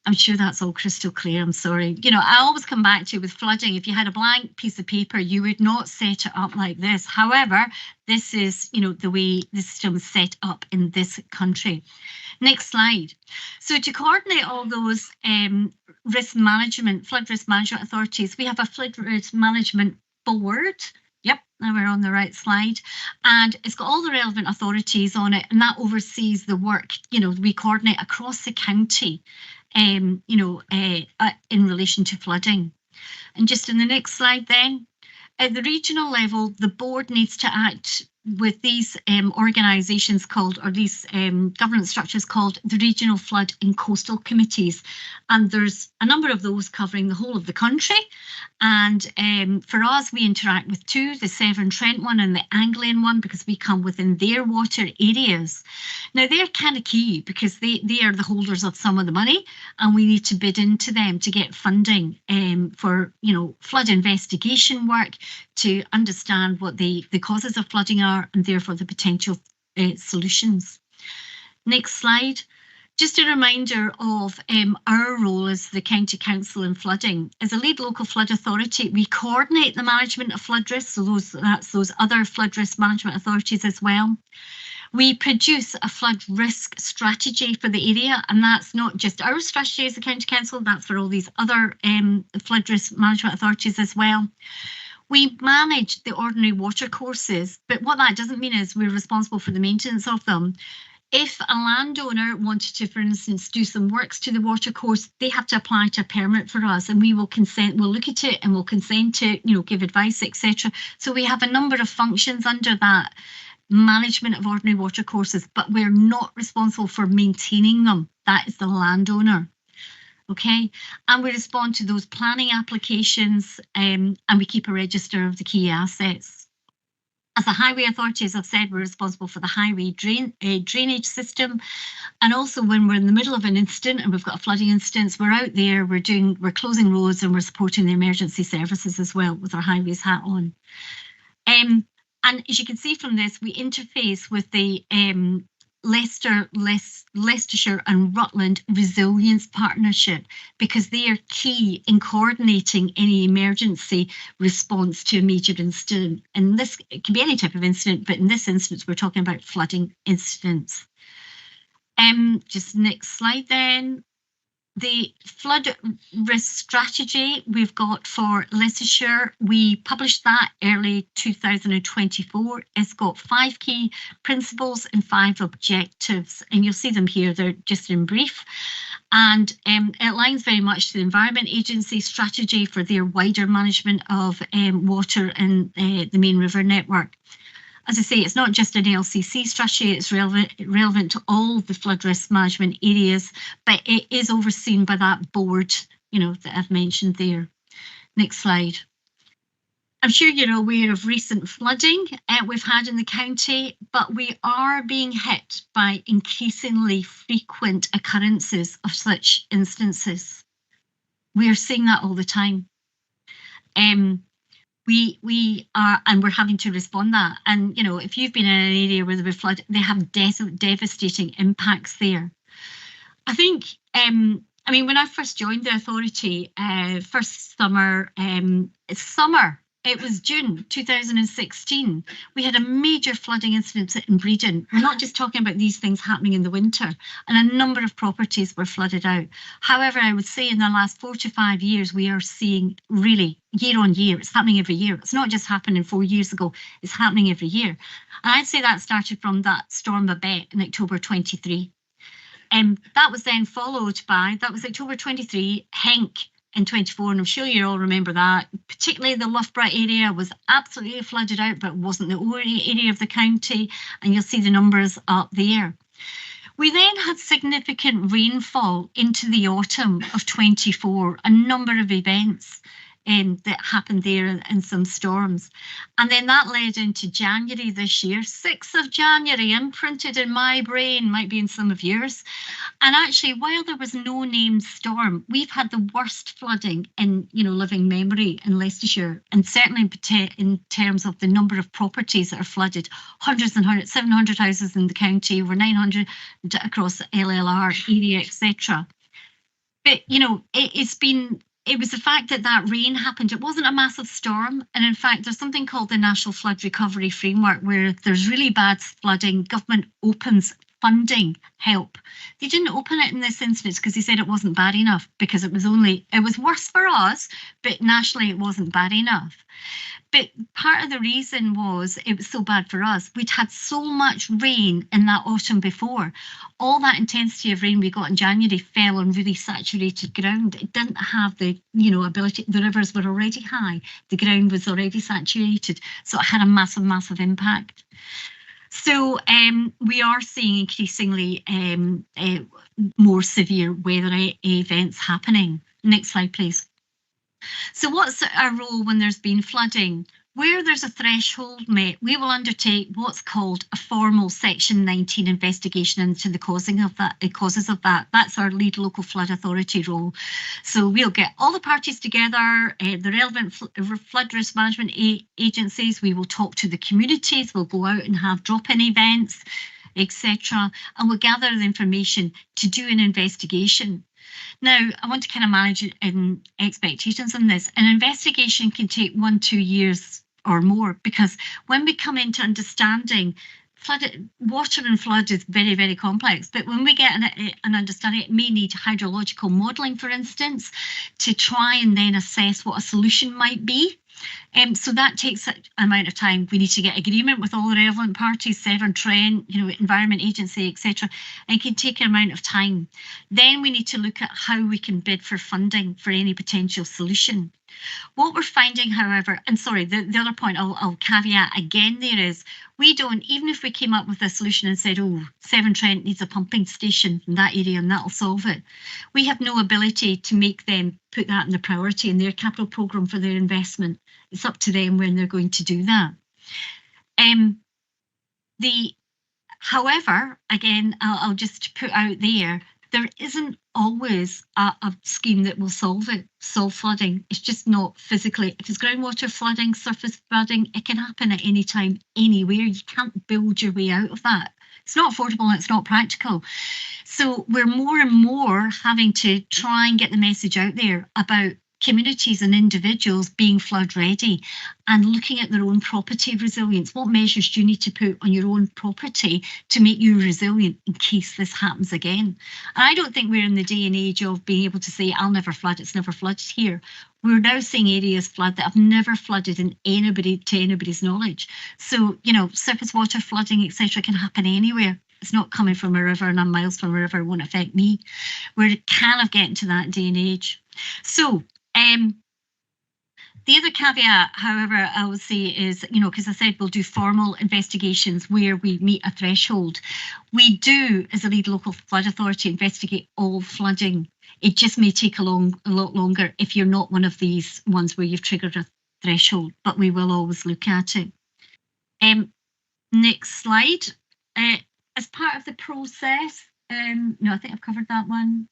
[SPEAKER 9] I'm sure that's all crystal clear. I'm sorry. I always come back to with flooding, if you had a blank piece of paper, you would not set it up like this. However, this is, the way the system is set up in this country. Next slide. So to coordinate all those flood risk management authorities, we have a flood risk management board. Yep, now we're on the right slide. And it's got all the relevant authorities on it, and that oversees the work, we coordinate across the county. In relation to flooding. And just in the next slide then, at the regional level, the board needs to act with these organisations called, or these governance structures called the Regional Flood and Coastal Committees. And there's a number of those covering the whole of the country. And for us, we interact with two, the Severn Trent one and the Anglian one, because we come within their water areas. Now, they're kind of key because they are the holders of some of the money, and we need to bid into them to get funding for, flood investigation work, to understand what the causes of flooding are and therefore the potential solutions. Next slide. Just a reminder of our role as the County Council in flooding. As a lead local flood authority, we coordinate the management of flood risks, so that's those other flood risk management authorities as well. We produce a flood risk strategy for the area, and that's not just our strategy as the County Council, that's for all these other flood risk management authorities as well. We manage the ordinary water courses, but what that doesn't mean is we're responsible for the maintenance of them. If a landowner wanted to, for instance, do some works to the water course, they have to apply to a permit for us, and we will consent, we'll look at it and we'll consent to, give advice, etc. So we have a number of functions under that management of ordinary water courses, but we're not responsible for maintaining them. That is the landowner. Okay, and we respond to those planning applications, and we keep a register of the key assets. As a highway authority, as I've said, we're responsible for the highway drainage system. And also when we're in the middle of an incident and we've got a flooding incident, we're out there, we're closing roads and we're supporting the emergency services as well with our highways hat on. And as you can see from this, we interface with the Leicestershire and Rutland Resilience Partnership, because they are key in coordinating any emergency response to a major incident. And this, it can be any type of incident, but in this instance, we're talking about flooding incidents. Just next slide then. The flood risk strategy we've got for Leicestershire, we published that early 2024. It's got 5 key principles and 5 objectives, and you'll see them here, they're just in brief. And it aligns very much to the Environment Agency strategy for their wider management of water in the main river network. As I say, it's not just an LCC strategy, it's relevant to all the flood risk management areas, but it is overseen by that board, that I've mentioned there. Next slide. I'm sure you're aware of recent flooding we've had in the county, but we are being hit by increasingly frequent occurrences of such instances. We are seeing that all the time. we are, and we're having to respond that. And, you know, if you've been in an area where there was flood, they have devastating impacts there. I think, I mean, when I first joined the authority, first summer, it was June 2016. We had a major flooding incident in Bredon. We're not just talking about these things happening in the winter, and a number of properties were flooded out. However, I would say in the last 4 to 5 years, we are seeing really year on year, it's happening every year. It's not just happening 4 years ago, it's happening every year. And I'd say that started from that storm Babette in October 23. That was then followed by, that was October 23, Henk in 24, and I'm sure you all remember that. Particularly the Loughborough area was absolutely flooded out, but it wasn't the only area of the county, and you'll see the numbers up there. We then had significant rainfall into the autumn of 24, a number of events that happened there and some storms. And then that led into January this year, 6th of January, imprinted in my brain, might be in some of yours. And actually, while there was no named storm, we've had the worst flooding in, you know, living memory in Leicestershire, and certainly in terms of the number of properties that are flooded, hundreds and hundreds, 700 houses in the county, over 900 across the LLR area, etc. But, you know, it was the fact that that rain happened. It wasn't a massive storm. And in fact, there's something called the National Flood Recovery Framework, where there's really bad flooding, government opens funding help. They didn't open it in this instance because they said it wasn't bad enough, because it was worse for us, but nationally it wasn't bad enough. But part of the reason was it was so bad for us. We'd had so much rain in that autumn before. All that intensity of rain we got in January fell on really saturated ground. It didn't have the, you know, ability. The rivers were already high. The ground was already saturated. So it had a massive, massive impact. So we are seeing increasingly more severe weather events happening. Next slide, please. So what's our role when there's been flooding? Where there's a threshold met, we will undertake what's called a formal Section 19 investigation into the causes of that. That's our lead local flood authority role. So we'll get all the parties together, the relevant flood risk management agencies. We will talk to the communities. We'll go out and have drop-in events, etc. And we'll gather the information to do an investigation. Now, I want to kind of manage expectations on this. An investigation can take 1-2 years or more, because when we come into understanding water and flood is very, very complex. But when we get an understanding, it may need hydrological modelling, for instance, to try and then assess what a solution might be. So that takes an amount of time. We need to get agreement with all the relevant parties, Severn Trent, you know, Environment Agency, etc. And it can take an amount of time. Then we need to look at how we can bid for funding for any potential solution. What we're finding, however, and sorry, the other point I'll caveat again there is, we don't, even if we came up with a solution and said, oh, Severn Trent needs a pumping station in that area and that'll solve it, we have no ability to make them put that in the priority in their capital programme for their investment. It's up to them when they're going to do that. However, again, I'll just put out there isn't always a scheme that will solve flooding. It's just not physically. If it's groundwater flooding, surface flooding, it can happen at any time, anywhere. You can't build your way out of that. It's not affordable and it's not practical. So we're more and more having to try and get the message out there about communities and individuals being flood ready and looking at their own property resilience. What measures do you need to put on your own property to make you resilient in case this happens again? And I don't think we're in the day and age of being able to say, I'll never flood, it's never flooded here. We're now seeing areas flood that have never flooded to anybody's knowledge. So, you know, surface water flooding, etc. can happen anywhere. It's not coming from a river and I'm miles from a river, it won't affect me. We're kind of getting to that day and age. So, the other caveat, however, I would say is, you know, because I said we'll do formal investigations where we meet a threshold. We do, as a lead local flood authority, investigate all flooding. It just may take a lot longer if you're not one of these ones where you've triggered a threshold, but we will always look at it. Next slide. As part of the process, no, I think I've covered that one.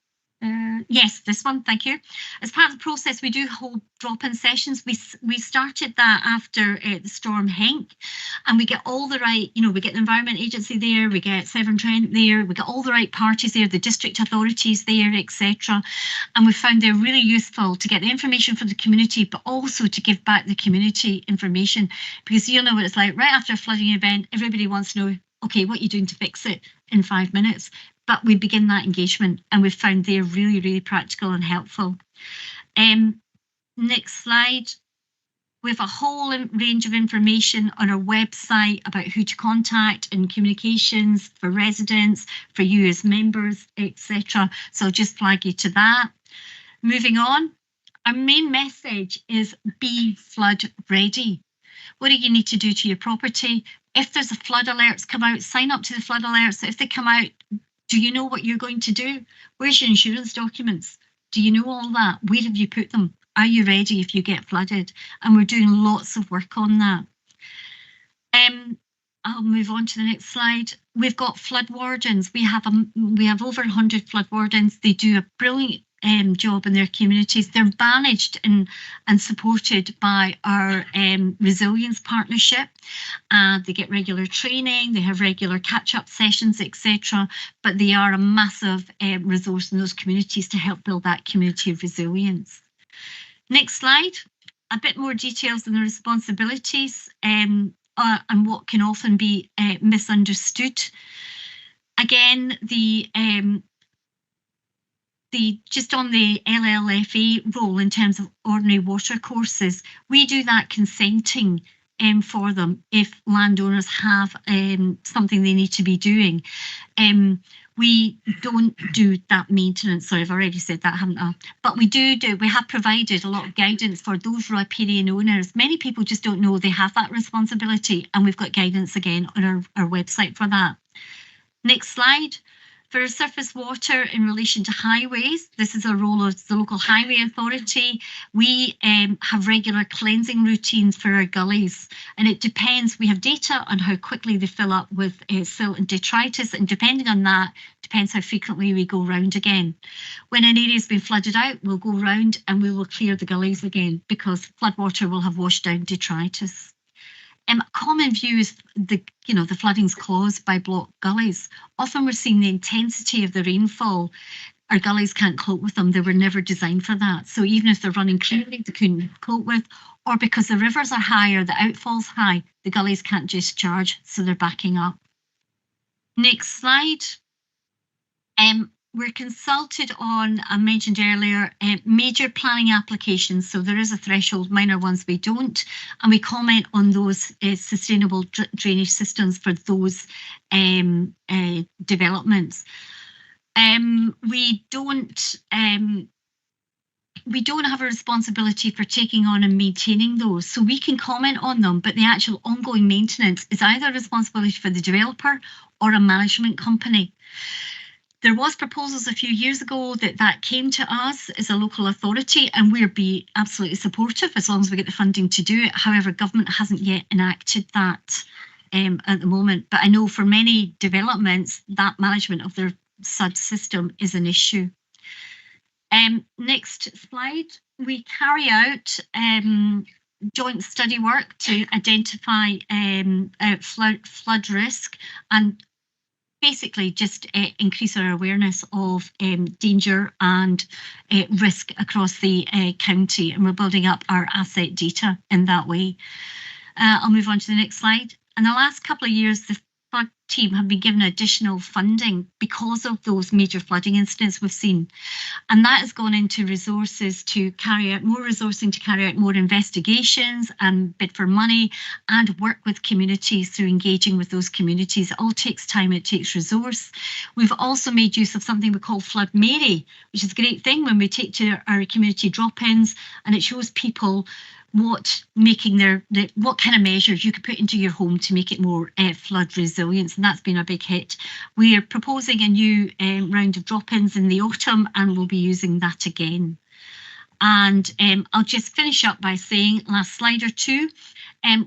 [SPEAKER 9] Yes, this one, thank you. As part of the process, we do hold drop-in sessions. We started that after the storm Henk, and we get all the right, we get the Environment Agency there, we get Severn Trent there, we get all the right parties there, the district authorities there, etc. And we found they're really useful to get the information for the community, but also to give back the community information, because you know what it's like, right after a flooding event, everybody wants to know, okay, what are you doing to fix it in 5 minutes? But we begin that engagement, and we've found they're really, really practical and helpful. Next slide. We have a whole range of information on our website about who to contact in communications for residents, for you as members, etc. So I'll just flag you to that. Moving on, our main message is be flood ready. What do you need to do to your property? If there's a flood alerts come out, sign up to the flood alerts. If they come out, do you know what you're going to do? Where's your insurance documents? Do you know all that? Where have you put them? Are you ready if you get flooded? And we're doing lots of work on that. I'll move on to the next slide. We've got flood wardens. We have over 100 flood wardens. They do a brilliant job in their communities. They're managed and supported by our resilience partnership. They get regular training, they have regular catch-up sessions, etc. But they are a massive resource in those communities to help build that community of resilience. Next slide, a bit more details on the responsibilities and what can often be misunderstood. Again, just on the LLFA role in terms of ordinary water courses, we do that consenting for them if landowners have something they need to be doing. We don't do that maintenance. Sorry, I've already said that, haven't I? But we have provided a lot of guidance for those riparian owners. Many people just don't know they have that responsibility, and we've got guidance again on our website for that. Next slide. For surface water in relation to highways, this is a role of the local highway authority. We have regular cleansing routines for our gullies, and it depends. We have data on how quickly they fill up with silt and detritus, and depending on that, depends how frequently we go round again. When an area has been flooded out, we'll go round and we will clear the gullies again, because floodwater will have washed down detritus. A common view is the flooding's caused by blocked gullies. Often we're seeing the intensity of the rainfall. Our gullies can't cope with them. They were never designed for that. So even if they're running clearly, they couldn't cope with, or because the rivers are high or the outfall's high, the gullies can't discharge, so they're backing up. Next slide. We're consulted on, I mentioned earlier, major planning applications. So there is a threshold, minor ones we don't, and we comment on those sustainable drainage systems for those developments. We don't have a responsibility for taking on and maintaining those, so we can comment on them, but the actual ongoing maintenance is either a responsibility for the developer or a management company. There was proposals a few years ago that came to us as a local authority, and we'll be absolutely supportive as long as we get the funding to do it. However, government hasn't yet enacted that at the moment. But I know for many developments, that management of their SUD system is an issue. Next slide. We carry out joint study work to identify flood risk and basically just increase our awareness of danger and risk across the county, and we're building up our asset data in that way. I'll move on to the next slide. In the last couple of years, the flood team have been given additional funding because of those major flooding incidents we've seen, and that has gone into resources to carry out more resourcing, to carry out more investigations and bid for money and work with communities through engaging with those communities. It all takes time, it takes resource. We've also made use of something we call Flood Mary, which is a great thing when we take to our community drop-ins, and it shows people what kind of measures you could put into your home to make it more flood resilient, and that's been a big hit. We are proposing a new round of drop-ins in the autumn, and we'll be using that again. And I'll just finish up by saying, last slide or two,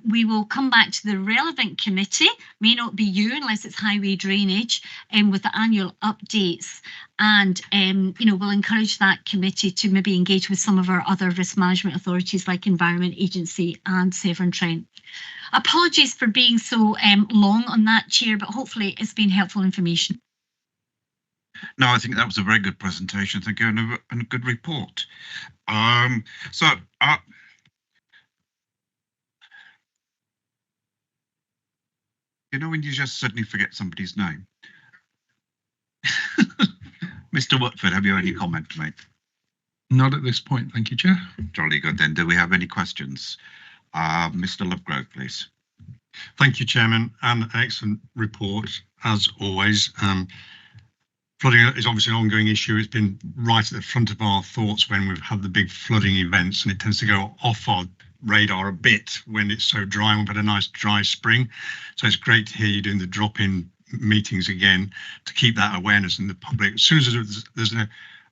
[SPEAKER 9] we will come back to the relevant committee, may not be you unless it's highway drainage, with the annual updates. And, we'll encourage that committee to maybe engage with some of our other risk management authorities like Environment Agency and Severn Trent. Apologies for being so long on that, Chair, but hopefully it's been helpful information.
[SPEAKER 1] No, I think that was a very good presentation. Thank you, and a good report. When you just suddenly forget somebody's name. Mr. Watford, have you any comment to make?
[SPEAKER 2] Not at this point, thank you, Chair.
[SPEAKER 1] Jolly good then. Do we have any questions? Mr. Lovegrove, please.
[SPEAKER 11] Thank you, Chairman, and an excellent report, as always. Flooding is obviously an ongoing issue. It's been right at the front of our thoughts when we've had the big flooding events, and it tends to go off our radar a bit when it's so dry, and we've had a nice dry spring. So it's great to hear you doing the drop-in meetings again to keep that awareness in the public. As soon as there's a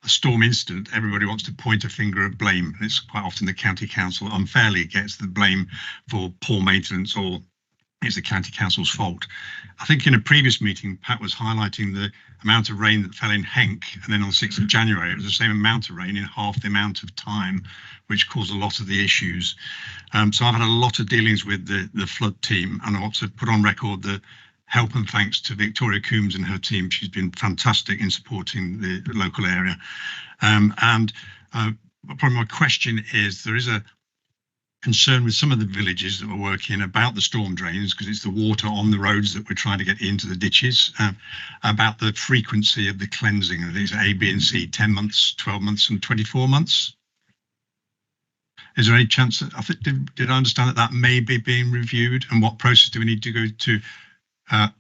[SPEAKER 11] storm incident, everybody wants to point a finger of blame. And it's quite often the county council unfairly gets the blame for poor maintenance, or it's the county council's fault. I think in a previous meeting, Pat was highlighting the amount of rain that fell in Henk, and then on the 6th of January, it was the same amount of rain in half the amount of time, which caused a lot of the issues. So I've had a lot of dealings with the flood team, and I want to put on record the help and thanks to Victoria Coombs and her team. She's been fantastic in supporting the local area. Probably my question is, there is a concern with some of the villages that we're working about the storm drains, because it's the water on the roads that we're trying to get into the ditches, about the frequency of the cleansing of these A, B and C, 10 months, 12 months and 24 months. Is there any chance that, did I understand that may be being reviewed, and what process do we need to go to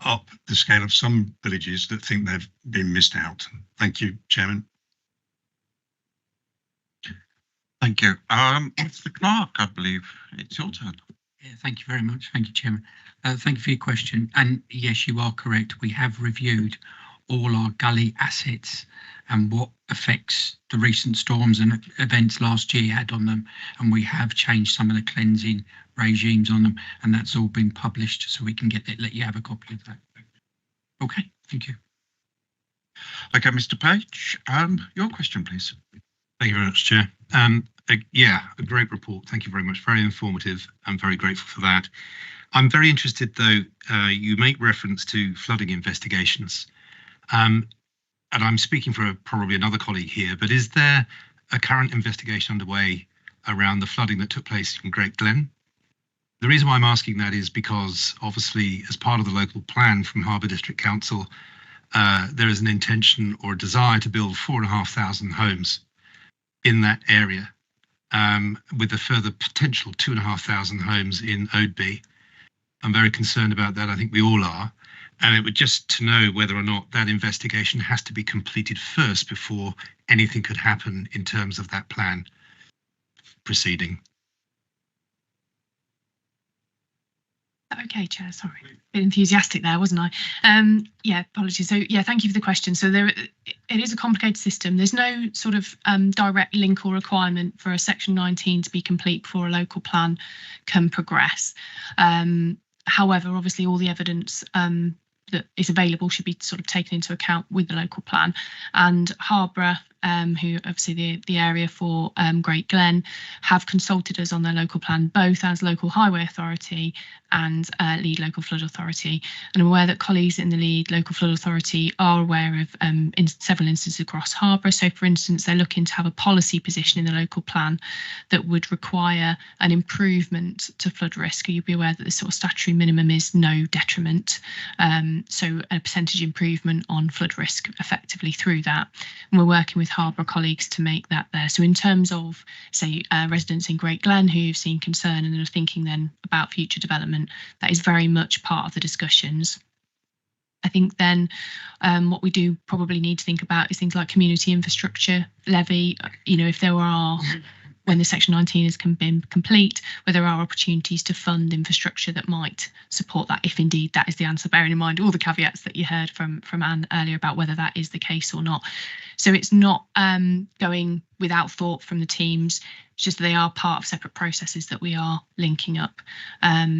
[SPEAKER 11] up the scale of some villages that think they've been missed out? Thank you, Chairman.
[SPEAKER 1] Thank you. Mr. Clark, I believe it's your turn.
[SPEAKER 8] Yeah, thank you very much. Thank you, Chairman. Thank you for your question. And yes, you are correct. We have reviewed all our gully assets and what effects the recent storms and events last year had on them. And we have changed some of the cleansing regimes on them, and that's all been published, so we can let you have a copy of that. Okay, thank you.
[SPEAKER 1] Okay, Mr. Page, your question, please.
[SPEAKER 12] Thank you very much, Chair. Yeah, a great report. Thank you very much. Very informative. I'm very grateful for that. I'm very interested, though, you make reference to flooding investigations. And I'm speaking for probably another colleague here, but is there a current investigation underway around the flooding that took place in Great Glen? The reason why I'm asking that is because, obviously, as part of the local plan from Harbour District Council, there is an intention or a desire to build 4,500 homes in that area, with a further potential 2,500 homes in Oadby. I'm very concerned about that. I think we all are. And it would just to know whether or not that investigation has to be completed first before anything could happen in terms of that plan proceeding.
[SPEAKER 3] Okay, Chair, sorry. A bit enthusiastic there, wasn't I? Yeah, apologies. So yeah, thank you for the question. So it is a complicated system. There's no sort of direct link or requirement for a Section 19 to be complete before a local plan can progress. However, obviously all the evidence that is available should be sort of taken into account with the local plan. And Harbour, who obviously the area for Great Glen, have consulted us on their local plan, both as local highway authority and lead local flood authority. And I'm aware that colleagues in the lead local flood authority are aware of in several instances across Harbour. So for instance, they're looking to have a policy position in the local plan that would require an improvement to flood risk. You'll be aware that the sort of statutory minimum is no detriment. So a percentage improvement on flood risk effectively through that. And we're working with Harbour colleagues to make that there. So in terms of, say, residents in Great Glen who've seen concern and are thinking then about future development, that is very much part of the discussions. I think then what we do probably need to think about is things like community infrastructure levy. You know, if there are when the Section 19 has been complete, where there are opportunities to fund infrastructure that might support that, if indeed that is the answer, bearing in mind all the caveats that you heard from Anne earlier about whether that is the case or not. So it's not going without thought from the teams, it's just they are part of separate processes that we are linking up.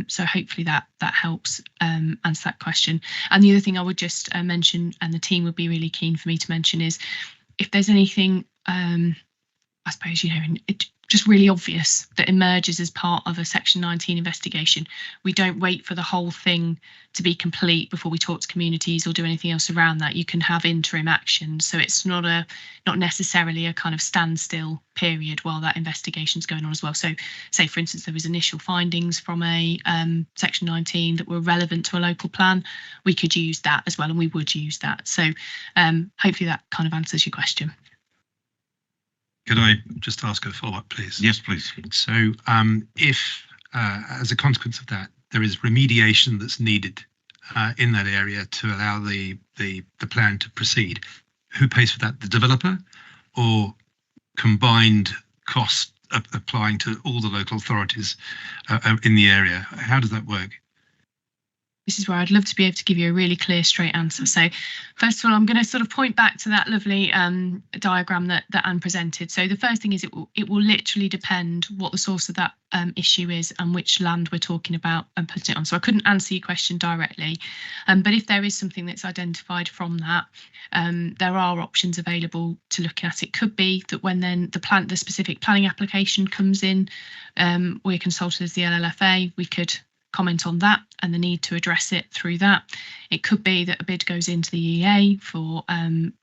[SPEAKER 3] So hopefully that helps answer that question. And the other thing I would just mention, and the team would be really keen for me to mention, is if there's anything, I suppose, just really obvious that emerges as part of a Section 19 investigation, we don't wait for the whole thing to be complete before we talk to communities or do anything else around that. You can have interim action, so it's not necessarily a kind of standstill period while that investigation's going on as well. So say, for instance, there was initial findings from a Section 19 that were relevant to a local plan, we could use that as well, and we would use that. So hopefully that kind of answers your question.
[SPEAKER 12] Could I just ask a follow-up, please?
[SPEAKER 1] Yes, please.
[SPEAKER 12] So if, as a consequence of that, there is remediation that's needed in that area to allow the plan to proceed, who pays for that? The developer, or combined cost applying to all the local authorities in the area? How does that work?
[SPEAKER 3] This is where I'd love to be able to give you a really clear, straight answer. So first of all, I'm going to sort of point back to that lovely diagram that Anne presented. So the first thing is it will literally depend what the source of that issue is and which land we're talking about and put it on. So I couldn't answer your question directly, but if there is something that's identified from that, there are options available to look at. It could be that when then the specific planning application comes in, we're consulted as the LLFA, we could comment on that and the need to address it through that. It could be that a bid goes into the EA for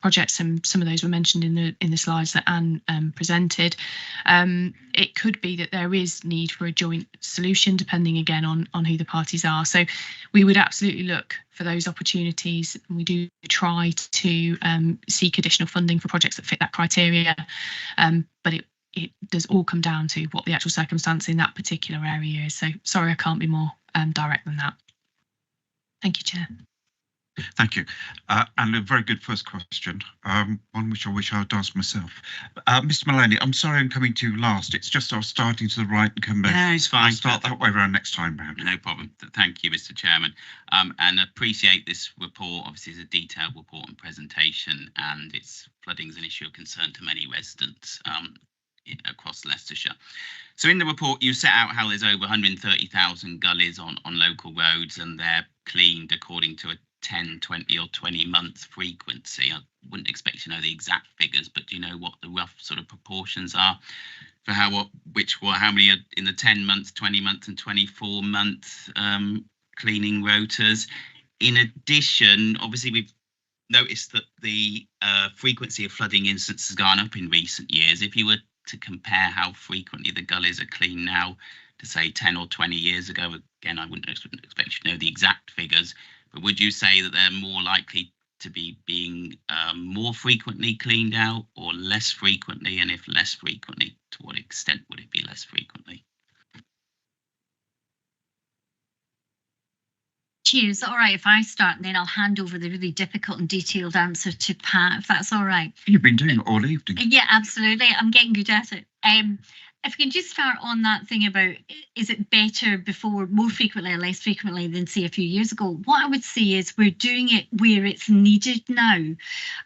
[SPEAKER 3] projects, and some of those were mentioned in the slides that Anne presented. It could be that there is need for a joint solution, depending again on who the parties are. So we would absolutely look for those opportunities, and we do try to seek additional funding for projects that fit that criteria, but it does all come down to what the actual circumstance in that particular area is. So sorry, I can't be more direct than that. Thank you, Chair.
[SPEAKER 1] Thank you. And a very good first question, one which I wish I had asked myself. Mr. Maloney, I'm sorry I'm coming to you last. It's just I was starting to the right and come back.
[SPEAKER 5] Yeah, it's fine.
[SPEAKER 1] I'll start that way around next time, perhaps.
[SPEAKER 5] No problem. Thank you, Mr. Chairman. And appreciate this report. Obviously, it's a detailed report and presentation, and flooding is an issue of concern to many residents across Leicestershire. So in the report, you set out how there's over 130,000 gullies on local roads, and they're cleaned according to a 10, 20 or 20 month frequency. I wouldn't expect you to know the exact figures, but do you know what the rough sort of proportions are for how many are in the 10 months, 20 months and 24 month cleaning rotas? In addition, obviously we've noticed that the frequency of flooding incidents has gone up in recent years. If you were to compare how frequently the gullies are cleaned now to say 10 or 20 years ago, again, I wouldn't expect you to know the exact figures, but would you say that they're more likely to be being more frequently cleaned out or less frequently? And if less frequently, to what extent would it be less frequently?
[SPEAKER 9] Cheers. All right, if I start and then I'll hand over the really difficult and detailed answer to Pat, if that's all right.
[SPEAKER 1] You've been doing it all evening.
[SPEAKER 9] Yeah, absolutely. I'm getting good at it. If we can just start on that thing about, is it better before, more frequently or less frequently than, say, a few years ago? What I would say is we're doing it where it's needed now.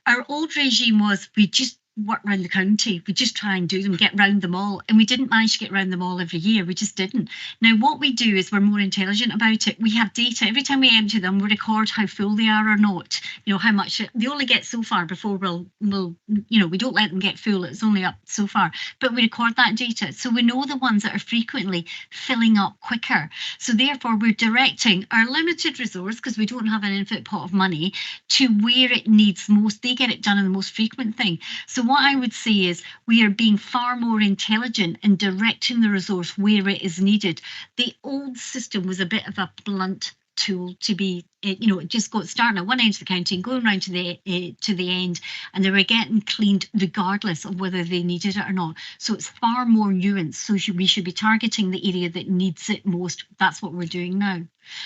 [SPEAKER 9] Our old regime was we just work around the county. We just try and do them, get round them all. And we didn't manage to get round them all every year. We just didn't. Now, what we do is we're more intelligent about it. We have data. Every time we empty them, we record how full they are or not. You know, how much they only get so far before we'll we don't let them get full. It's only up so far. But we record that data. So we know the ones that are frequently filling up quicker. So therefore, we're directing our limited resource, because we don't have an infinite pot of money, to where it needs most. They get it done in the most frequent thing. So what I would say is we are being far more intelligent in directing the resource where it is needed. The old system was a bit of a blunt tool to be, it just starting at one end of the county and going round to the end, and they were getting cleaned regardless of whether they needed it or not. So it's far more nuanced. So we should be targeting the area that needs it most. That's what we're doing now.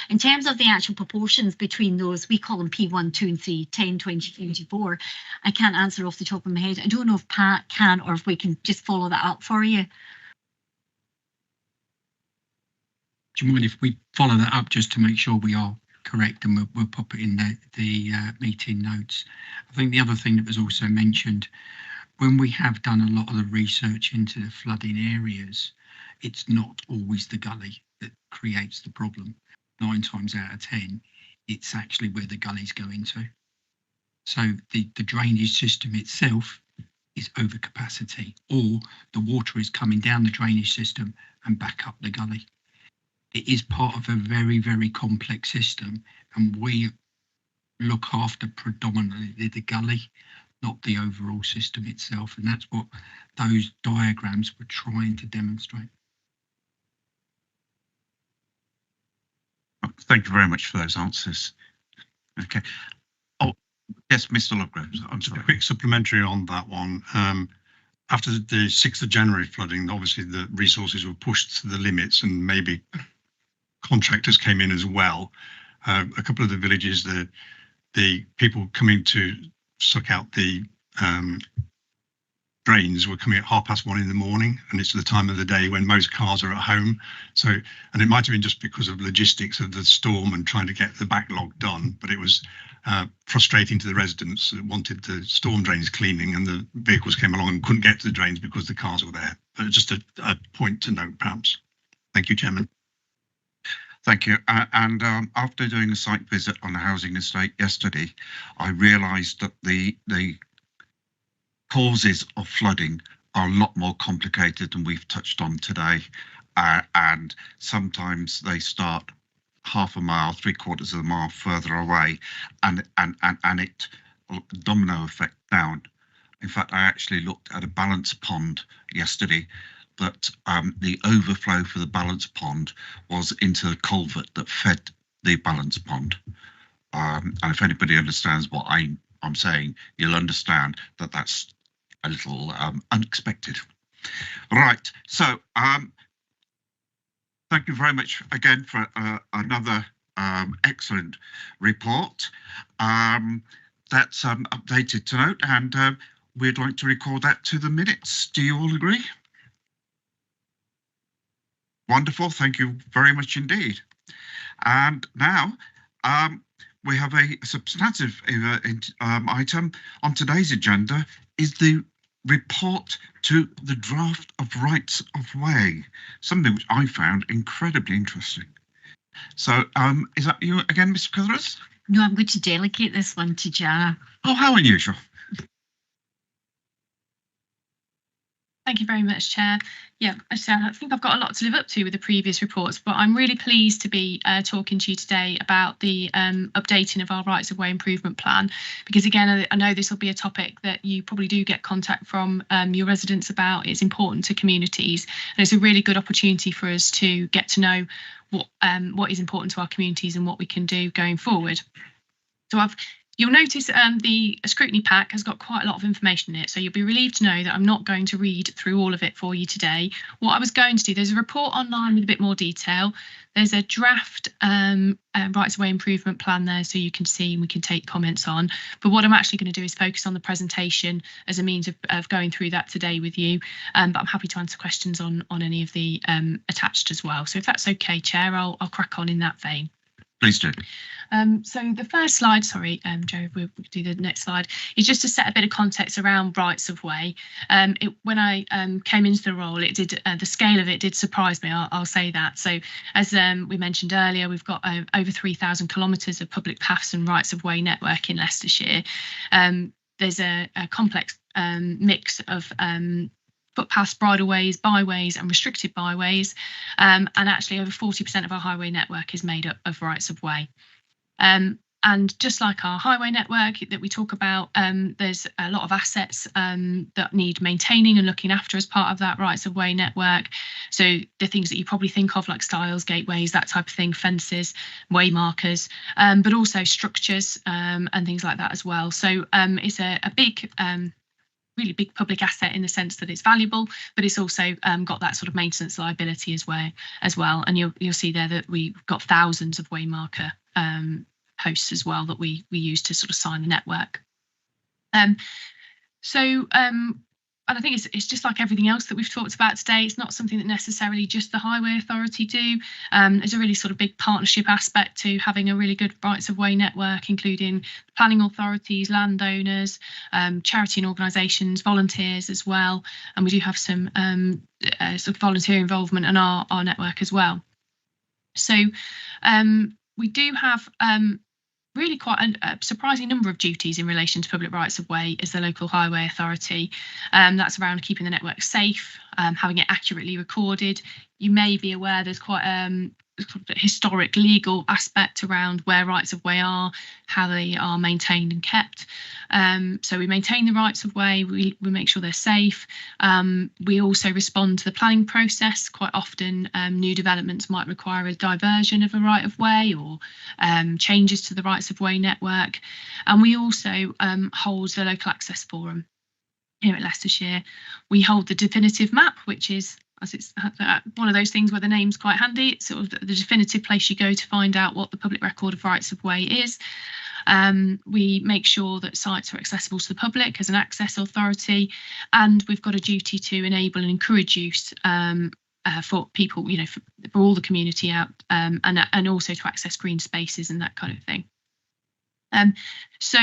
[SPEAKER 9] In terms of the actual proportions between those, we call them P1, 2 and 3, 10, 20, 24. I can't answer off the top of my head. I don't know if Pat can, or if we can just follow that up for you.
[SPEAKER 8] Do you mind if we follow that up just to make sure we are correct, and we'll pop it in the meeting notes. I think the other thing that was also mentioned, when we have done a lot of the research into the flooding areas, it's not always the gully that creates the problem. 9 times out of 10, it's actually where the gullies go into. So the drainage system itself is overcapacity, or the water is coming down the drainage system and back up the gully. It is part of a very, very complex system, and we look after predominantly the gully, not the overall system itself. And that's what those diagrams were trying to demonstrate.
[SPEAKER 1] Thank you very much for those answers. Okay. Oh, yes, Mr. Lovegrove. I'm sorry.
[SPEAKER 11] A quick supplementary on that one. After the 6th of January flooding, obviously the resources were pushed to the limits, and maybe contractors came in as well. A couple of the villages, the people coming to suck out the drains were coming at 1:30 in the morning, and it's the time of the day when most cars are at home. So, and it might have been just because of logistics of the storm and trying to get the backlog done, but it was frustrating to the residents that wanted the storm drains cleaning, and the vehicles came along and couldn't get to the drains because the cars were there. But just a point to note, perhaps. Thank you, Chairman.
[SPEAKER 1] Thank you. And after doing a site visit on a housing estate yesterday, I realised that the causes of flooding are a lot more complicated than we've touched on today. And sometimes they start half a mile, 3/4 of a mile further away, and it domino effect down. In fact, I actually looked at a balance pond yesterday that the overflow for the balance pond was into the culvert that fed the balance pond. And if anybody understands what I'm saying, you'll understand that that's a little unexpected. Right, so thank you very much again for another excellent report. That's updated to note, and we'd like to record that to the minutes. Do you all agree? Wonderful, thank you very much indeed. And now we have a substantive item on today's agenda, is the report to the draft of rights of way, something which I found incredibly interesting. So is that you again, Mr. Cuthers?
[SPEAKER 9] No, I'm going to delegate this one to Jana.
[SPEAKER 1] Oh, how unusual.
[SPEAKER 3] Thank you very much, Chair. Yeah, I think I've got a lot to live up to with the previous reports, but I'm really pleased to be talking to you today about the updating of our rights of way improvement plan, because again, I know this will be a topic that you probably do get contact from your residents about. It's important to communities, and it's a really good opportunity for us to get to know what is important to our communities and what we can do going forward. So you'll notice the scrutiny pack has got quite a lot of information in it, so you'll be relieved to know that I'm not going to read through all of it for you today. What I was going to do, there's a report online with a bit more detail. There's a draft rights of way improvement plan there, so you can see and we can take comments on. But what I'm actually going to do is focus on the presentation as a means of going through that today with you. But I'm happy to answer questions on any of the attached as well. So if that's okay, Chair, I'll crack on in that vein.
[SPEAKER 1] Please do.
[SPEAKER 3] So the first slide, sorry, Joe, we'll do the next slide, is just to set a bit of context around rights of way. When I came into the role, it did the scale of it did surprise me, I'll say that. So as we mentioned earlier, we've got over 3,000 kilometres of public paths and rights of way network in Leicestershire. There's a complex mix of footpaths, bridleways, byways and restricted byways, and actually over 40% of our highway network is made up of rights of way. And just like our highway network that we talk about, there's a lot of assets that need maintaining and looking after as part of that rights of way network. So the things that you probably think of, like stiles, gateways, that type of thing, fences, way markers, but also structures and things like that as well. So it's a big really big public asset in the sense that it's valuable, but it's also got that sort of maintenance liability as well. And you'll see there that we've got thousands of waymarker posts as well that we use to sort of sign the network. So I think it's just like everything else that we've talked about today. It's not something that necessarily just the Highway Authority do. There's a really sort of big partnership aspect to having a really good rights of way network, including planning authorities, landowners, charity and organisations, volunteers as well. And we do have some sort of volunteer involvement in our network as well. So we do have really quite a surprising number of duties in relation to public rights of way as the local highway authority. That's around keeping the network safe, having it accurately recorded. You may be aware there's quite a historic legal aspect around where rights of way are, how they are maintained and kept. So we maintain the rights of way, we make sure they're safe. We also respond to the planning process. Quite often new developments might require a diversion of a right of way or changes to the rights of way network. And we also hold the local access forum here at Leicestershire. We hold the definitive map, which is, as it's one of those things where the name's quite handy. It's sort of the definitive place you go to find out what the public record of rights of way is. We make sure that sites are accessible to the public as an access authority, and we've got a duty to enable and encourage use for people, for all the community out, and also to access green spaces and that kind of thing. So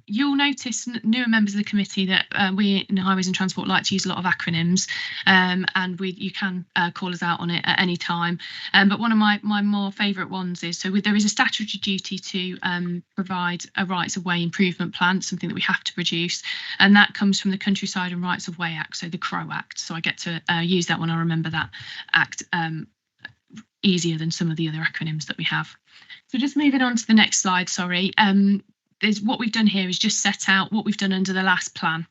[SPEAKER 3] you'll notice, newer members of the committee, that we in Highways and Transport like to use a lot of acronyms, and you can call us out on it at any time. But one of my more favourite ones is, there is a statutory duty to provide a rights of way improvement plan, something that we have to produce, and that comes from the Countryside and Rights of Way Act, so the CROW Act. So I get to use that one. I remember that act easier than some of the other acronyms that we have. So just moving on to the next slide, sorry. There's what we've done here is just set out what we've done under the last plan.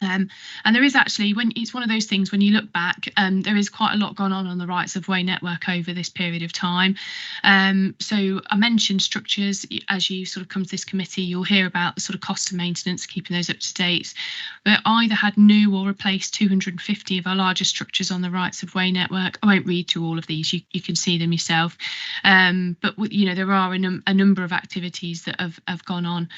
[SPEAKER 3] And there is actually, it's one of those things, when you look back, there is quite a lot gone on the rights of way network over this period of time. So I mentioned structures. As you sort of come to this committee, you'll hear about the sort of cost of maintenance, keeping those up to date. We either had new or replaced 250 of our largest structures on the rights of way network. I won't read through all of these, you can see them yourself. But there are a number of activities that have gone on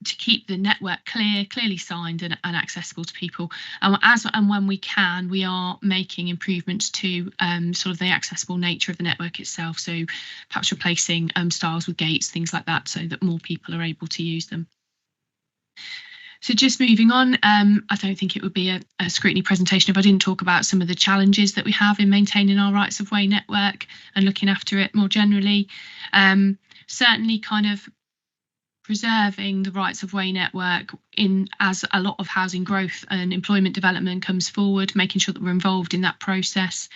[SPEAKER 3] to keep the network clearly signed and accessible to people. And when we can, we are making improvements to sort of the accessible nature of the network itself. So perhaps replacing stiles with gates, things like that, so that more people are able to use them. So just moving on, I don't think it would be a scrutiny presentation if I didn't talk about some of the challenges that we have in maintaining our rights of way network and looking after it more generally. Certainly kind of preserving the rights of way network as a lot of housing growth and employment development comes forward, making sure that we're involved in that process.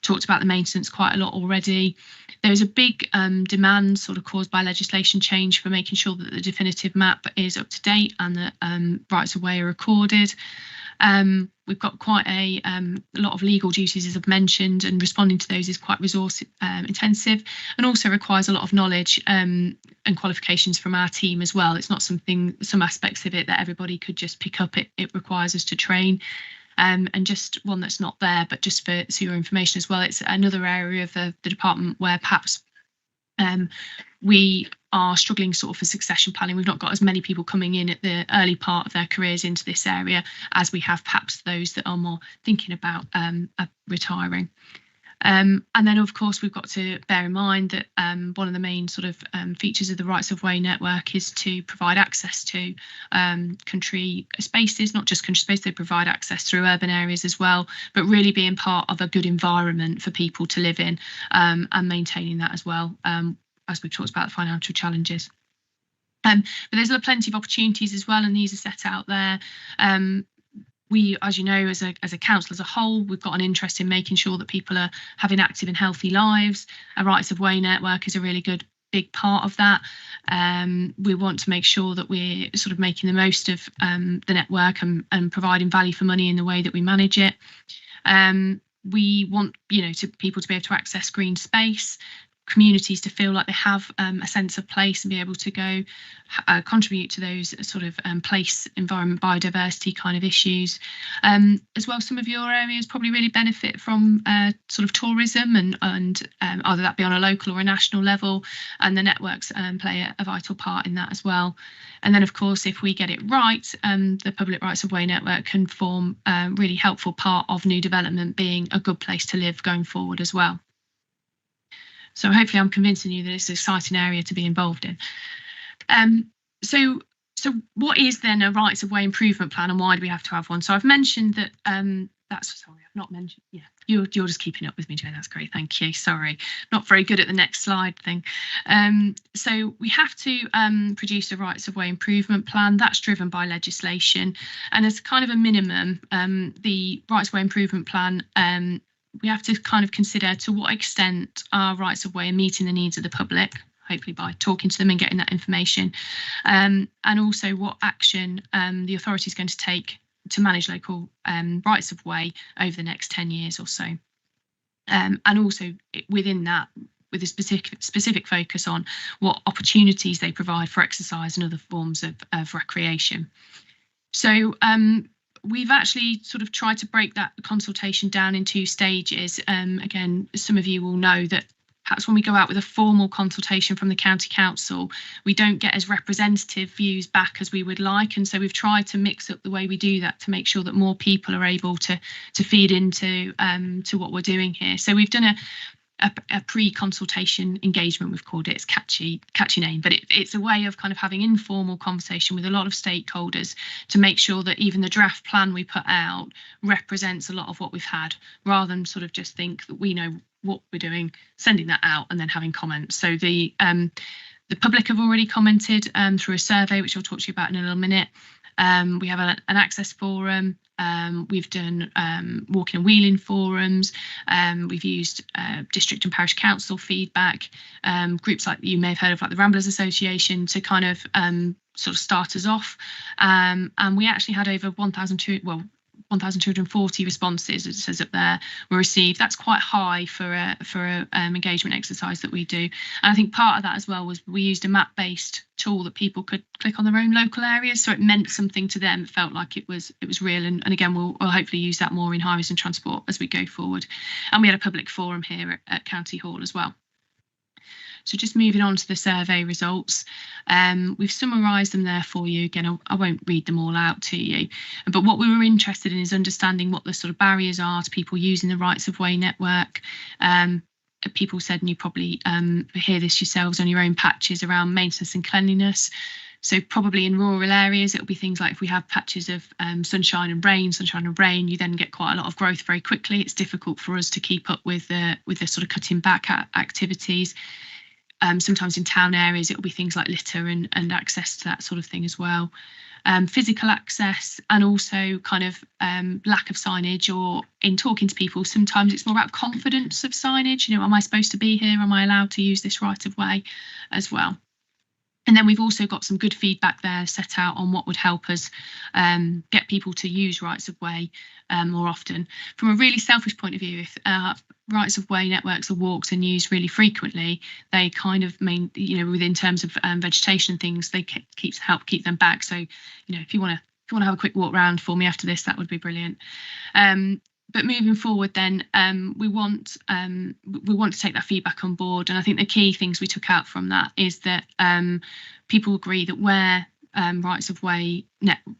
[SPEAKER 3] Talked about the maintenance quite a lot already. There's a big demand sort of caused by legislation change for making sure that the definitive map is up to date and that rights of way are recorded. We've got quite a lot of legal duties, as I've mentioned, and responding to those is quite resource intensive and also requires a lot of knowledge and qualifications from our team as well. It's not some aspects of it that everybody could just pick up. It requires us to train. And just one that's not there, but just for your information as well, it's another area of the department where perhaps we are struggling sort of for succession planning. We've not got as many people coming in at the early part of their careers into this area as we have perhaps those that are more thinking about retiring. And then, of course, we've got to bear in mind that one of the main sort of features of the rights of way network is to provide access to country spaces, not just country space, they provide access through urban areas as well, but really being part of a good environment for people to live in and maintaining that as well, as we've talked about the financial challenges. But there's plenty of opportunities as well, and these are set out there. We, as you know, as a council as a whole, we've got an interest in making sure that people are having active and healthy lives. A rights of way network is a really good big part of that. We want to make sure that we're sort of making the most of the network and providing value for money in the way that we manage it. We want people to be able to access green space. communities to feel like they have a sense of place and be able to go contribute to those sort of place, environment, biodiversity kind of issues. As well, some of your areas probably really benefit from sort of tourism and either that be on a local or a national level, and the networks play a vital part in that as well. And then, of course, if we get it right, the Public Rights of Way network can form a really helpful part of new development being a good place to live going forward as well. So hopefully I'm convincing you that it's an exciting area to be involved in. So what is then a rights of way improvement plan, and why do we have to have one? So I've mentioned that I've not mentioned, yeah, you're just keeping up with me, Joe, that's great, thank you. Sorry, not very good at the next slide thing. So we have to produce a rights of way improvement plan that's driven by legislation, and as kind of a minimum, the rights of way improvement plan, we have to kind of consider to what extent our rights of way are meeting the needs of the public, hopefully by talking to them and getting that information, and also what action the authority is going to take to manage local rights of way over the next 10 years or so. And also within that, with a specific focus on what opportunities they provide for exercise and other forms of recreation. So we've actually sort of tried to break that consultation down in 2 stages. Again, some of you will know that perhaps when we go out with a formal consultation from the county council, we don't get as representative views back as we would like, and so we've tried to mix up the way we do that to make sure that more people are able to feed into to what we're doing here. So we've done a pre-consultation engagement, we've called it. It's catchy name, but it's a way of kind of having informal conversation with a lot of stakeholders to make sure that even the draft plan we put out represents a lot of what we've had, rather than sort of just think that we know what we're doing, sending that out and then having comments. So the public have already commented through a survey, which I'll talk to you about in a little minute. We have an access forum. We've done walking and wheeling forums. We've used district and parish council feedback, groups like you may have heard of, like the Ramblers Association, to kind of sort of start us off. And we actually had over 1,240 responses, it says up there, were received. That's quite high for a engagement exercise that we do. And I think part of that as well was we used a map-based tool that people could click on their own local areas, so it meant something to them. It felt like it was real, and again we'll hopefully use that more in highways and transport as we go forward. And we had a public forum here at County Hall as well. So just moving on to the survey results, we've summarised them there for you. Again, I won't read them all out to you, but what we were interested in is understanding what the sort of barriers are to people using the rights of way network. People said, and you probably hear this yourselves on your own patches, around maintenance and cleanliness. So probably in rural areas, it'll be things like if we have patches of sunshine and rain, you then get quite a lot of growth very quickly. It's difficult for us to keep up with the sort of cutting back activities. Sometimes in town areas, it'll be things like litter and access to that sort of thing as well. Physical access, and also kind of lack of signage, or in talking to people, sometimes it's more about confidence of signage. You know, am I supposed to be here? Am I allowed to use this right of way as well? And then we've also got some good feedback there set out on what would help us get people to use rights of way more often. From a really selfish point of view, if rights of way networks or walks are used really frequently, they kind of within terms of vegetation and things, they help keep them back. So, you know, if you want to have a quick walk around for me after this, that would be brilliant. But moving forward, then we want to take that feedback on board, and I think the key things we took out from that is that people agree that where rights of way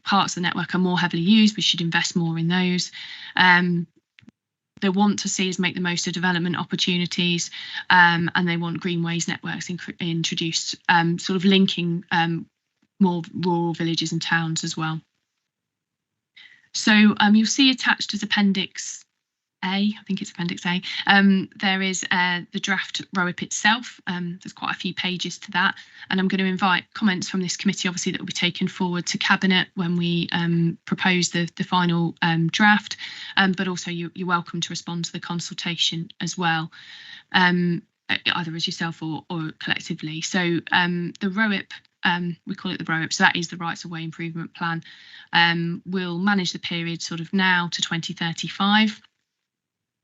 [SPEAKER 3] parts of the network are more heavily used, we should invest more in those. They want to see us make the most of development opportunities, and they want greenways networks introduced, sort of linking more rural villages and towns as well. So you'll see attached as Appendix A, I think it's Appendix A, there is the draft ROIP itself. There's quite a few pages to that, and I'm going to invite comments from this committee, obviously, that will be taken forward to Cabinet when we propose the final draft, but also you're welcome to respond to the consultation as well, either as yourself or collectively. So the ROIP, we call it the ROIP, so that is the Rights of Way Improvement Plan, will manage the period sort of now to 2035.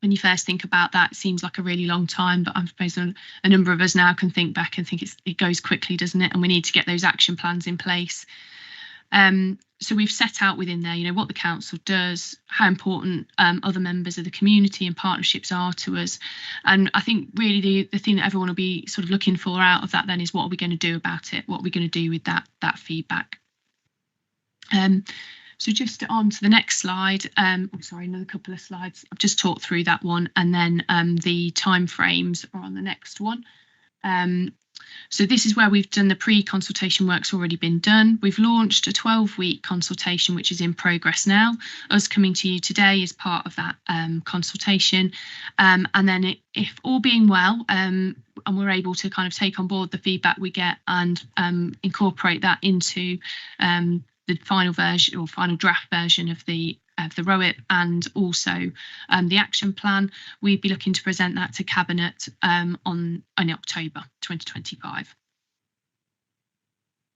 [SPEAKER 3] when you first think about that, it seems like a really long time, but I suppose a number of us now can think back and think it goes quickly, doesn't it? And we need to get those action plans in place. So we've set out within there, what the council does, how important other members of the community and partnerships are to us. And I think really the thing that everyone will be sort of looking for out of that then is, what are we going to do about it? What are we going to do with that feedback? So just on to the next slide. Sorry, another couple of slides. I've just talked through that one, and then the timeframes are on the next one. So this is where we've done the pre-consultation work's already been done. We've launched a 12-week consultation, which is in progress now. Us coming to you today is part of that consultation. And then if all being well, and we're able to kind of take on board the feedback we get and incorporate that into the final version or final draft version of the ROIP and also the action plan, we'd be looking to present that to Cabinet in October 2025.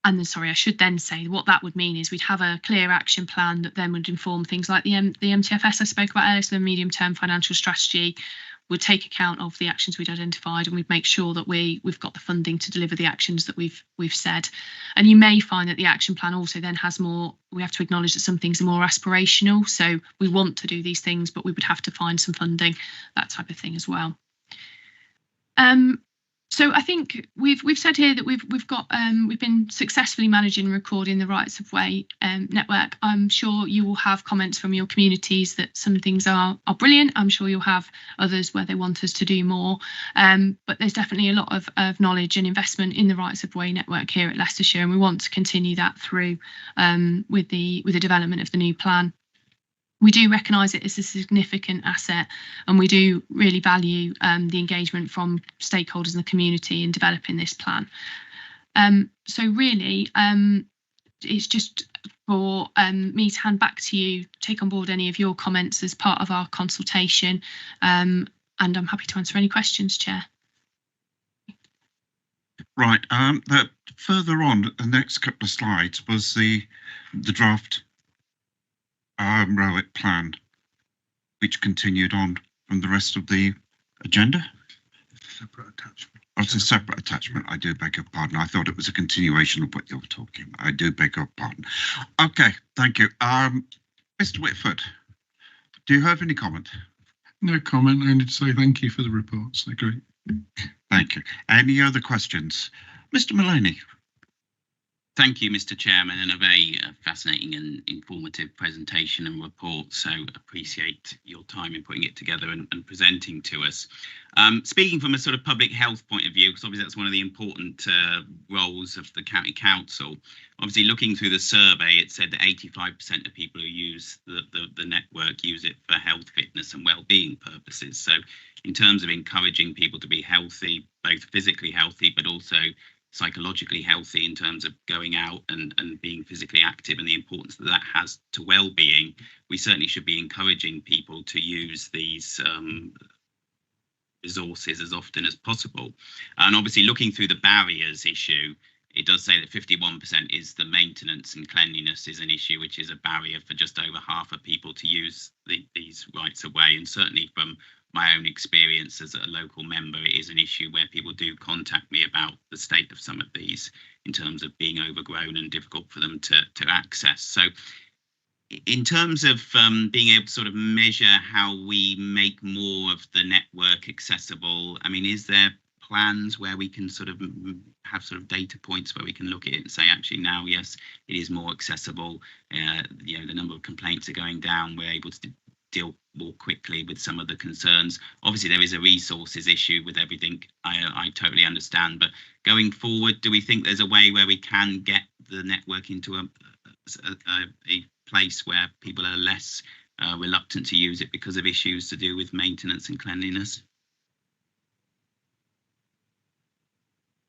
[SPEAKER 3] And then, sorry, I should then say what that would mean is we'd have a clear action plan that then would inform things like the MTFS I spoke about earlier, so the medium-term financial strategy would take account of the actions we'd identified, and we'd make sure that we've got the funding to deliver the actions that we've said. And you may find that the action plan also then has more, we have to acknowledge that some things are more aspirational. So we want to do these things, but we would have to find some funding, that type of thing as well. So I think we've said here that we've been successfully managing and recording the rights of way network. I'm sure you will have comments from your communities that some things are brilliant. I'm sure you'll have others where they want us to do more. But there's definitely a lot of knowledge and investment in the rights of way network here at Leicestershire, and we want to continue that through with the development of the new plan. We do recognise it as a significant asset, and we do really value the engagement from stakeholders in the community in developing this plan. So really, it's just for me to hand back to you, take on board any of your comments as part of our consultation, and I'm happy to answer any questions, Chair.
[SPEAKER 1] Right, further on, the next couple of slides was the draft ROIP plan, which continued on from the rest of the agenda.
[SPEAKER 10] Separate attachment.
[SPEAKER 1] Oh, it's a separate attachment. I do beg your pardon. I thought it was a continuation of what you were talking about. I do beg your pardon. Okay, thank you. Mr. Whitford, do you have any comment?
[SPEAKER 2] No comment. Only to say thank you for the reports. They're great.
[SPEAKER 1] Thank you. Any other questions? Mr. Mullaney.
[SPEAKER 5] Thank you, Mr. Chairman, and a very fascinating and informative presentation and report. So appreciate your time in putting it together and presenting to us. Speaking from a sort of public health point of view, because obviously that's one of the important roles of the County Council. Obviously, looking through the survey, it said that 85% of people who use the network use it for health, fitness and well-being purposes. So in terms of encouraging people to be healthy, both physically healthy, but also psychologically healthy in terms of going out and being physically active and the importance that that has to well-being, we certainly should be encouraging people to use these resources as often as possible. And obviously looking through the barriers issue, it does say that 51% is the maintenance and cleanliness is an issue, which is a barrier for just over half of people to use these rights of way. And certainly from my own experience as a local member, it is an issue where people do contact me about the state of some of these in terms of being overgrown and difficult for them to access. So in terms of being able to sort of measure how we make more of the network accessible, I mean, is there plans where we can sort of have sort of data points where we can look at it and say, actually now, yes, it is more accessible. The number of complaints are going down. We're able to deal more quickly with some of the concerns. Obviously, there is a resources issue with everything. I totally understand. But going forward, do we think there's a way where we can get the network into a place where people are less reluctant to use it because of issues to do with maintenance and cleanliness?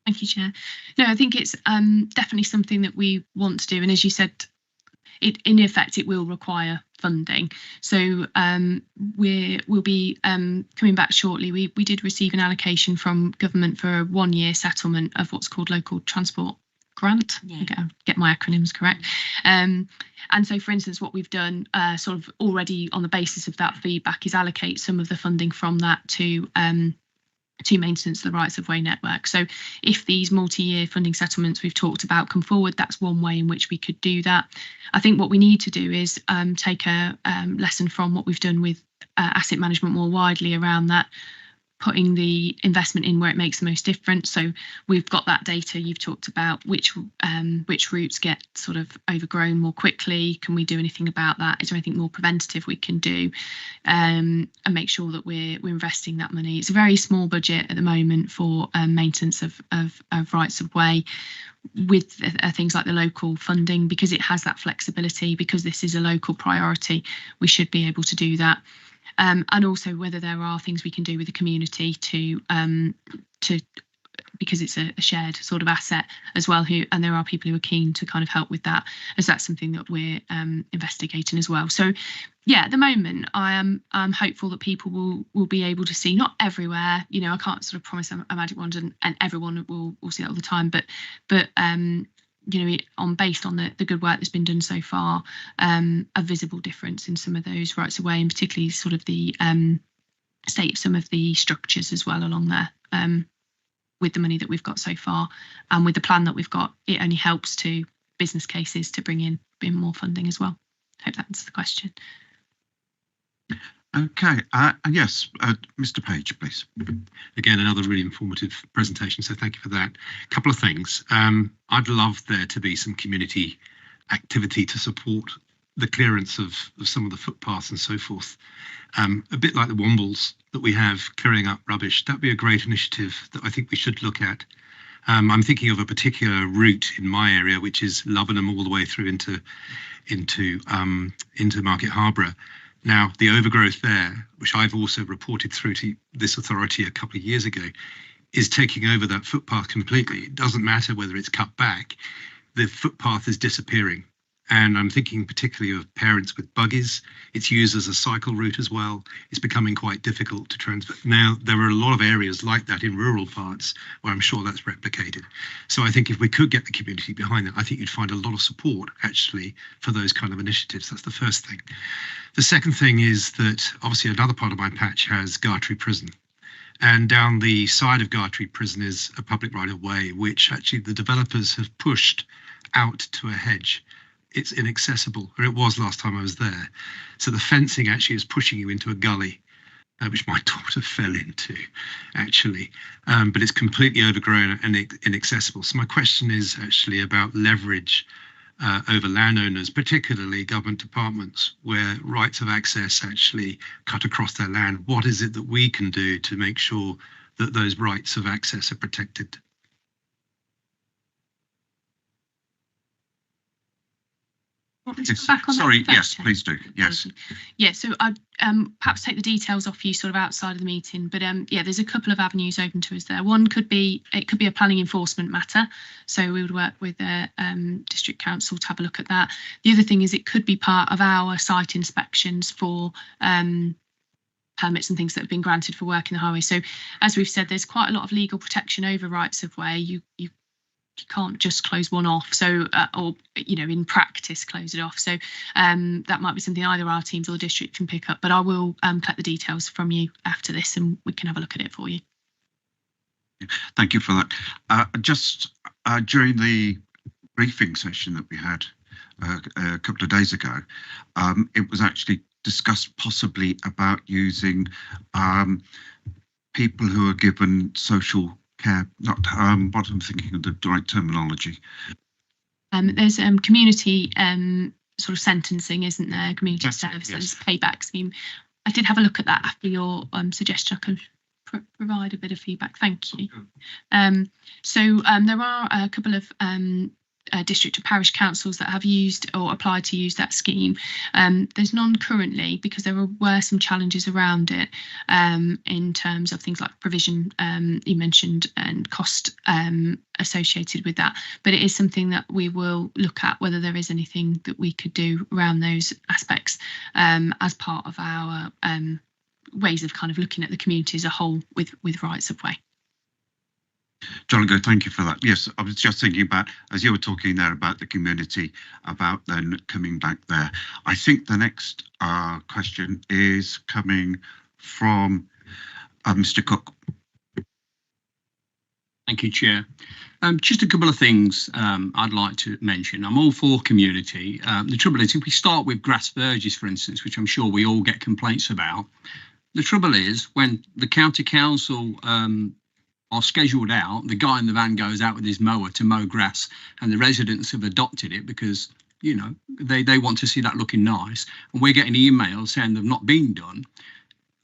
[SPEAKER 3] Thank you, Chair. No, I think it's definitely something that we want to do. And as you said, in effect, it will require funding. So we'll be coming back shortly. We did receive an allocation from government for a 1-year settlement of what's called local transport grant. Yeah. I'm get my acronyms correct. And so, for instance, what we've done sort of already on the basis of that feedback is allocate some of the funding from that to maintenance of the rights of way network. So if these multi-year funding settlements we've talked about come forward, that's one way in which we could do that. I think what we need to do is take a lesson from what we've done with asset management more widely around that, putting the investment in where it makes the most difference. So we've got that data you've talked about, which routes get sort of overgrown more quickly. Can we do anything about that? Is there anything more preventative we can do, and make sure that we're investing that money? It's a very small budget at the moment for maintenance of rights of way, with things like the local funding, because it has that flexibility, because this is a local priority. We should be able to do that. And also whether there are things we can do with the community to because it's a shared sort of asset as well, and there are people who are keen to kind of help with that, as that's something that we're investigating as well. So yeah, at the moment I'm hopeful that people will be able to see, not everywhere, you know, I can't sort of promise a magic wand and everyone will see that all the time, but you know, based on the good work that's been done so far, a visible difference in some of those rights of way, and particularly sort of the state of some of the structures as well along there. With the money that we've got so far and with the plan that we've got, it only helps to business cases to bring in more funding as well. Hope that answers the question.
[SPEAKER 1] Okay, yes, Mr. Page, please.
[SPEAKER 12] Again, another really informative presentation, so thank you for that. A couple of things. I'd love there to be some community activity to support the clearance of some of the footpaths and so forth. A bit like the Wombles that we have clearing up rubbish. That'd be a great initiative that I think we should look at. I'm thinking of a particular route in my area, which is Lubenham all the way through into Market Harborough. Now, the overgrowth there, which I've also reported through to this authority a couple of years ago, is taking over that footpath completely. It doesn't matter whether it's cut back, the footpath is disappearing. And I'm thinking particularly of parents with buggies. It's used as a cycle route as well. It's becoming quite difficult to transfer. Now, there are a lot of areas like that in rural parts where I'm sure that's replicated. So I think if we could get the community behind that, I think you'd find a lot of support actually for those kind of initiatives. That's the first thing. The second thing is that obviously another part of my patch has Gartree Prison. And down the side of Gartree Prison is a public right of way, which actually the developers have pushed out to a hedge. It's inaccessible, or it was last time I was there. So the fencing actually is pushing you into a gully, which my daughter fell into, actually. But it's completely overgrown and inaccessible. So my question is actually about leverage over landowners, particularly government departments, where rights of access actually cut across their land. What is it that we can do to make sure that those rights of access are protected?
[SPEAKER 1] Sorry, yes, please do. Yes.
[SPEAKER 3] Yeah, so I'd perhaps take the details off you sort of outside of the meeting, but yeah, there's a couple of avenues open to us there. One could be, it could be a planning enforcement matter. So we would work with the district council to have a look at that. The other thing is it could be part of our site inspections for permits and things that have been granted for work in the highway. So as we've said, there's quite a lot of legal protection over rights of way. You can't just close one off, so or you know, in practice close it off. So that might be something either our teams or the district can pick up, but I will collect the details from you after this and we can have a look at it for you.
[SPEAKER 1] Thank you for that. Just during the briefing session that we had a couple of days ago, it was actually discussed possibly about using people who are given social care, not what I'm thinking of the right terminology.
[SPEAKER 3] There's community sort of sentencing, isn't there? Community services, yes. Payback scheme. I did have a look at that after your suggestion. I can provide a bit of feedback. Thank you. So there are a couple of district or parish councils that have used or applied to use that scheme. There's none currently because there were some challenges around it in terms of things like provision you mentioned and cost associated with that. But it is something that we will look at, whether there is anything that we could do around those aspects as part of our ways of kind of looking at the community as a whole with rights of way.
[SPEAKER 1] John, go. Thank you for that. Yes, I was just thinking about, as you were talking there about the community, about then coming back there. I think the next question is coming from Mr. Cook.
[SPEAKER 16] Thank you, Chair. Just a couple of things I'd like to mention. I'm all for community. The trouble is, if we start with grass verges, for instance, which I'm sure we all get complaints about, the trouble is when the county council are scheduled out, the guy in the van goes out with his mower to mow grass, and the residents have adopted it because, you know, they want to see that looking nice, and we're getting emails saying they've not been done.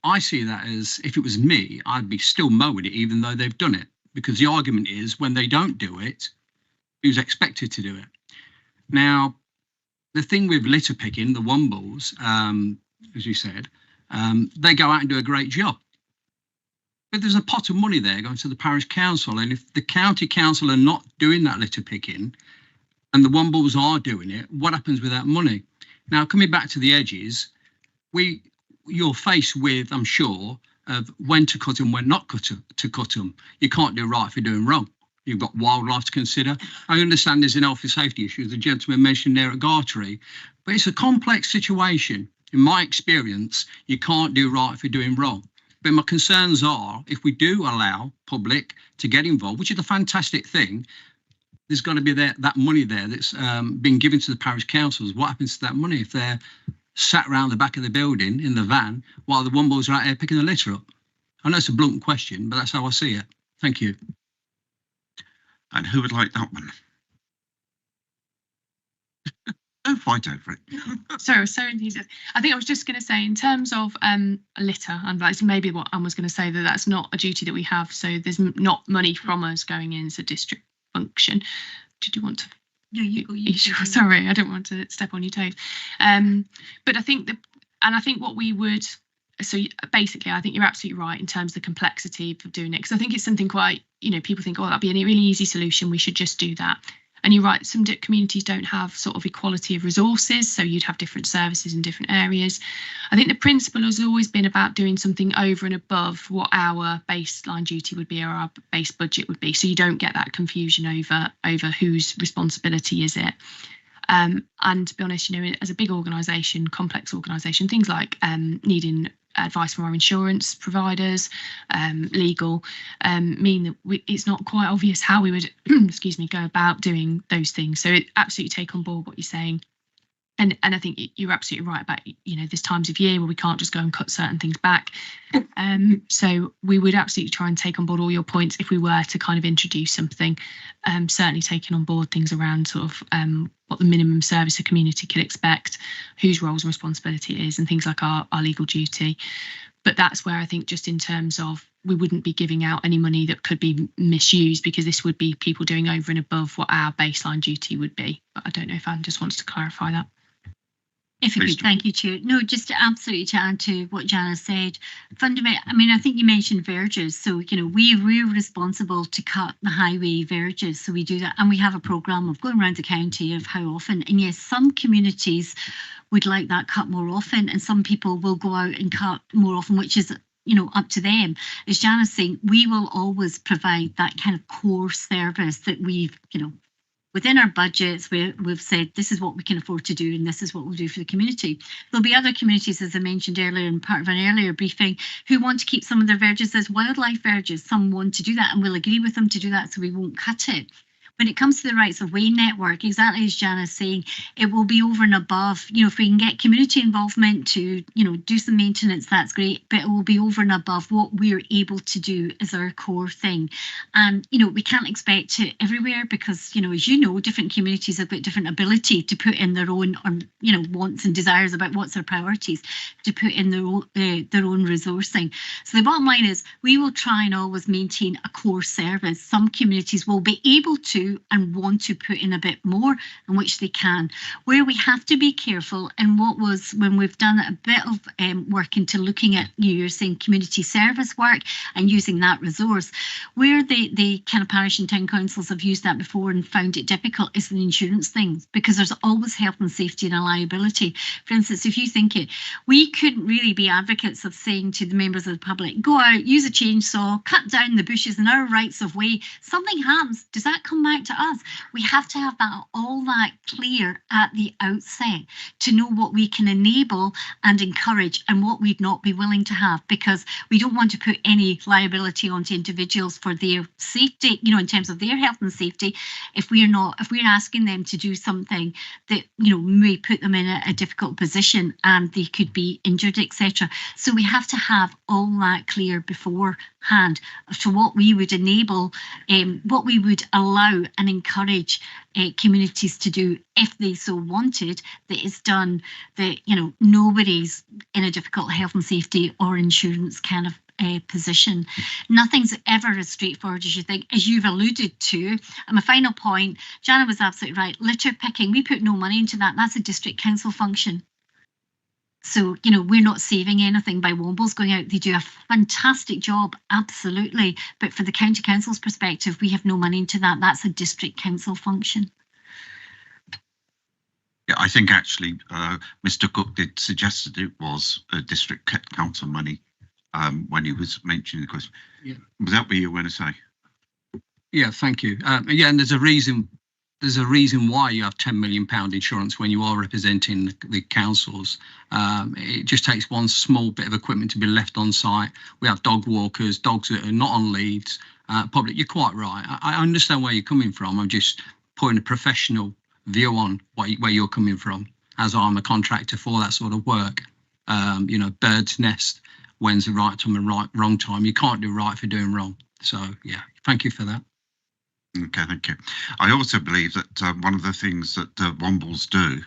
[SPEAKER 16] I see that as, if it was me, I'd be still mowing it even though they've done it, because the argument is when they don't do it, who's expected to do it? Now, the thing with litter picking, the wombles, as you said, they go out and do a great job. But there's a pot of money there going to the parish council, and if the county council are not doing that litter picking and the wombles are doing it, what happens with that money? Now, coming back to the edges, you're faced with, I'm sure, of when to cut them, when not to cut them. You can't do right if you're doing wrong. You've got wildlife to consider. I understand there's an health and safety issue, as the gentleman mentioned there at Gartery, but it's a complex situation. In my experience, you can't do right if you're doing wrong. But my concerns are, if we do allow public to get involved, which is a fantastic thing, there's got to be that money there that's been given to the parish councils. What happens to that money if they're sat around the back of the building in the van while the wombles are out there picking the litter up? I know it's a blunt question, but that's how I see it. Thank you.
[SPEAKER 1] And who would like that one? Don't fight over it.
[SPEAKER 3] Sorry, I think I was just going to say, in terms of a litter, and that's maybe what Anne was going to say, that's not a duty that we have. So there's not money from us going in as a district function. Did you want to?
[SPEAKER 9] No, you go.
[SPEAKER 3] Sorry, I don't want to step on your toes. But I think what we would. So basically, I think you're absolutely right in terms of the complexity of doing it, because I think it's something quite, people think, oh, that'd be a really easy solution. We should just do that. And you're right, some communities don't have sort of equality of resources, so you'd have different services in different areas. I think the principle has always been about doing something over and above what our baseline duty would be or our base budget would be, so you don't get that confusion over whose responsibility is it. And to be honest, as a big organisation, complex organisation, things like needing advice from our insurance providers, legal, mean that it's not quite obvious how we would, go about doing those things. So absolutely take on board what you're saying. And I think you're absolutely right about, there's times of year where we can't just go and cut certain things back. So we would absolutely try and take on board all your points if we were to kind of introduce something, certainly taking on board things around sort of what the minimum service a community could expect, whose roles and responsibility it is, and things like our legal duty. But that's where I think just in terms of we wouldn't be giving out any money that could be misused, because this would be people doing over and above what our baseline duty would be. But I don't know if Anne just wants to clarify that.
[SPEAKER 9] If you could, thank you, Chair. No, just absolutely to add to what Jana said. Fundamentally, I think you mentioned verges. So, we're responsible to cut the highway verges. So we do that. And we have a programme of going around the county of how often. And yes, some communities would like that cut more often. And some people will go out and cut more often, which is up to them. As Jana's saying, we will always provide that kind of core service that we've, within our budgets, we've said this is what we can afford to do and this is what we'll do for the community. There'll be other communities, as I mentioned earlier in part of an earlier briefing, who want to keep some of their verges as wildlife verges. Some want to do that, and we'll agree with them to do that, so we won't cut it. When it comes to the Rights of Way network, exactly as Jana's saying, it will be over and above. If we can get community involvement to, do some maintenance, that's great, but it will be over and above what we're able to do as our core thing. And, we can't expect it everywhere because, as different communities have got different ability to put in their own, wants and desires about what's their priorities, to put in their own resourcing. So the bottom line is we will try and always maintain a core service. Some communities will be able to to and want to put in a bit more, and which they can. Where we have to be careful, and what was when we've done a bit of work into looking at, you're saying community service work and using that resource, where the kind of parish and town councils have used that before and found it difficult is the insurance things, because there's always health and safety and a liability. For instance, if you think it, we couldn't really be advocates of saying to the members of the public, go out, use a chainsaw, cut down the bushes in our rights of way. Something happens, does that come back to us? We have to have that all that clear at the outset to know what we can enable and encourage and what we'd not be willing to have, because we don't want to put any liability onto individuals for their safety, you know, in terms of their health and safety, if we're asking them to do something that, you know, may put them in a difficult position and they could be injured, etc. So we have to have all that clear beforehand to what we would enable, what we would allow and encourage communities to do if they so wanted, that is done, that, you know, nobody's in a difficult health and safety or insurance kind of position. Nothing's ever as straightforward as you think, as you've alluded to. And my final point, Jana was absolutely right. Litter picking, we put no money into that. That's a district council function. So, you know, we're not saving anything by Wombles going out. They do a fantastic job, absolutely. But for the county council's perspective, we have no money into that. That's a district council function.
[SPEAKER 1] Yeah, I think actually Mr. Cook did suggest that it was a district council money when he was mentioning the question.
[SPEAKER 16] Yeah.
[SPEAKER 1] Was that what you were going to say?
[SPEAKER 16] Yeah, thank you. Yeah, and there's a reason why you have £10 million insurance when you are representing the councils. It just takes one small bit of equipment to be left on site. We have dog walkers, dogs that are not on leads. Public, you're quite right. I understand where you're coming from. I'm just putting a professional view on where you're coming from, as I'm a contractor for that sort of work. You know, bird's nest, when's the right time and wrong time. You can't do right for doing wrong. So, yeah, thank you for that.
[SPEAKER 1] Okay, thank you. I also believe that one of the things that Wombles do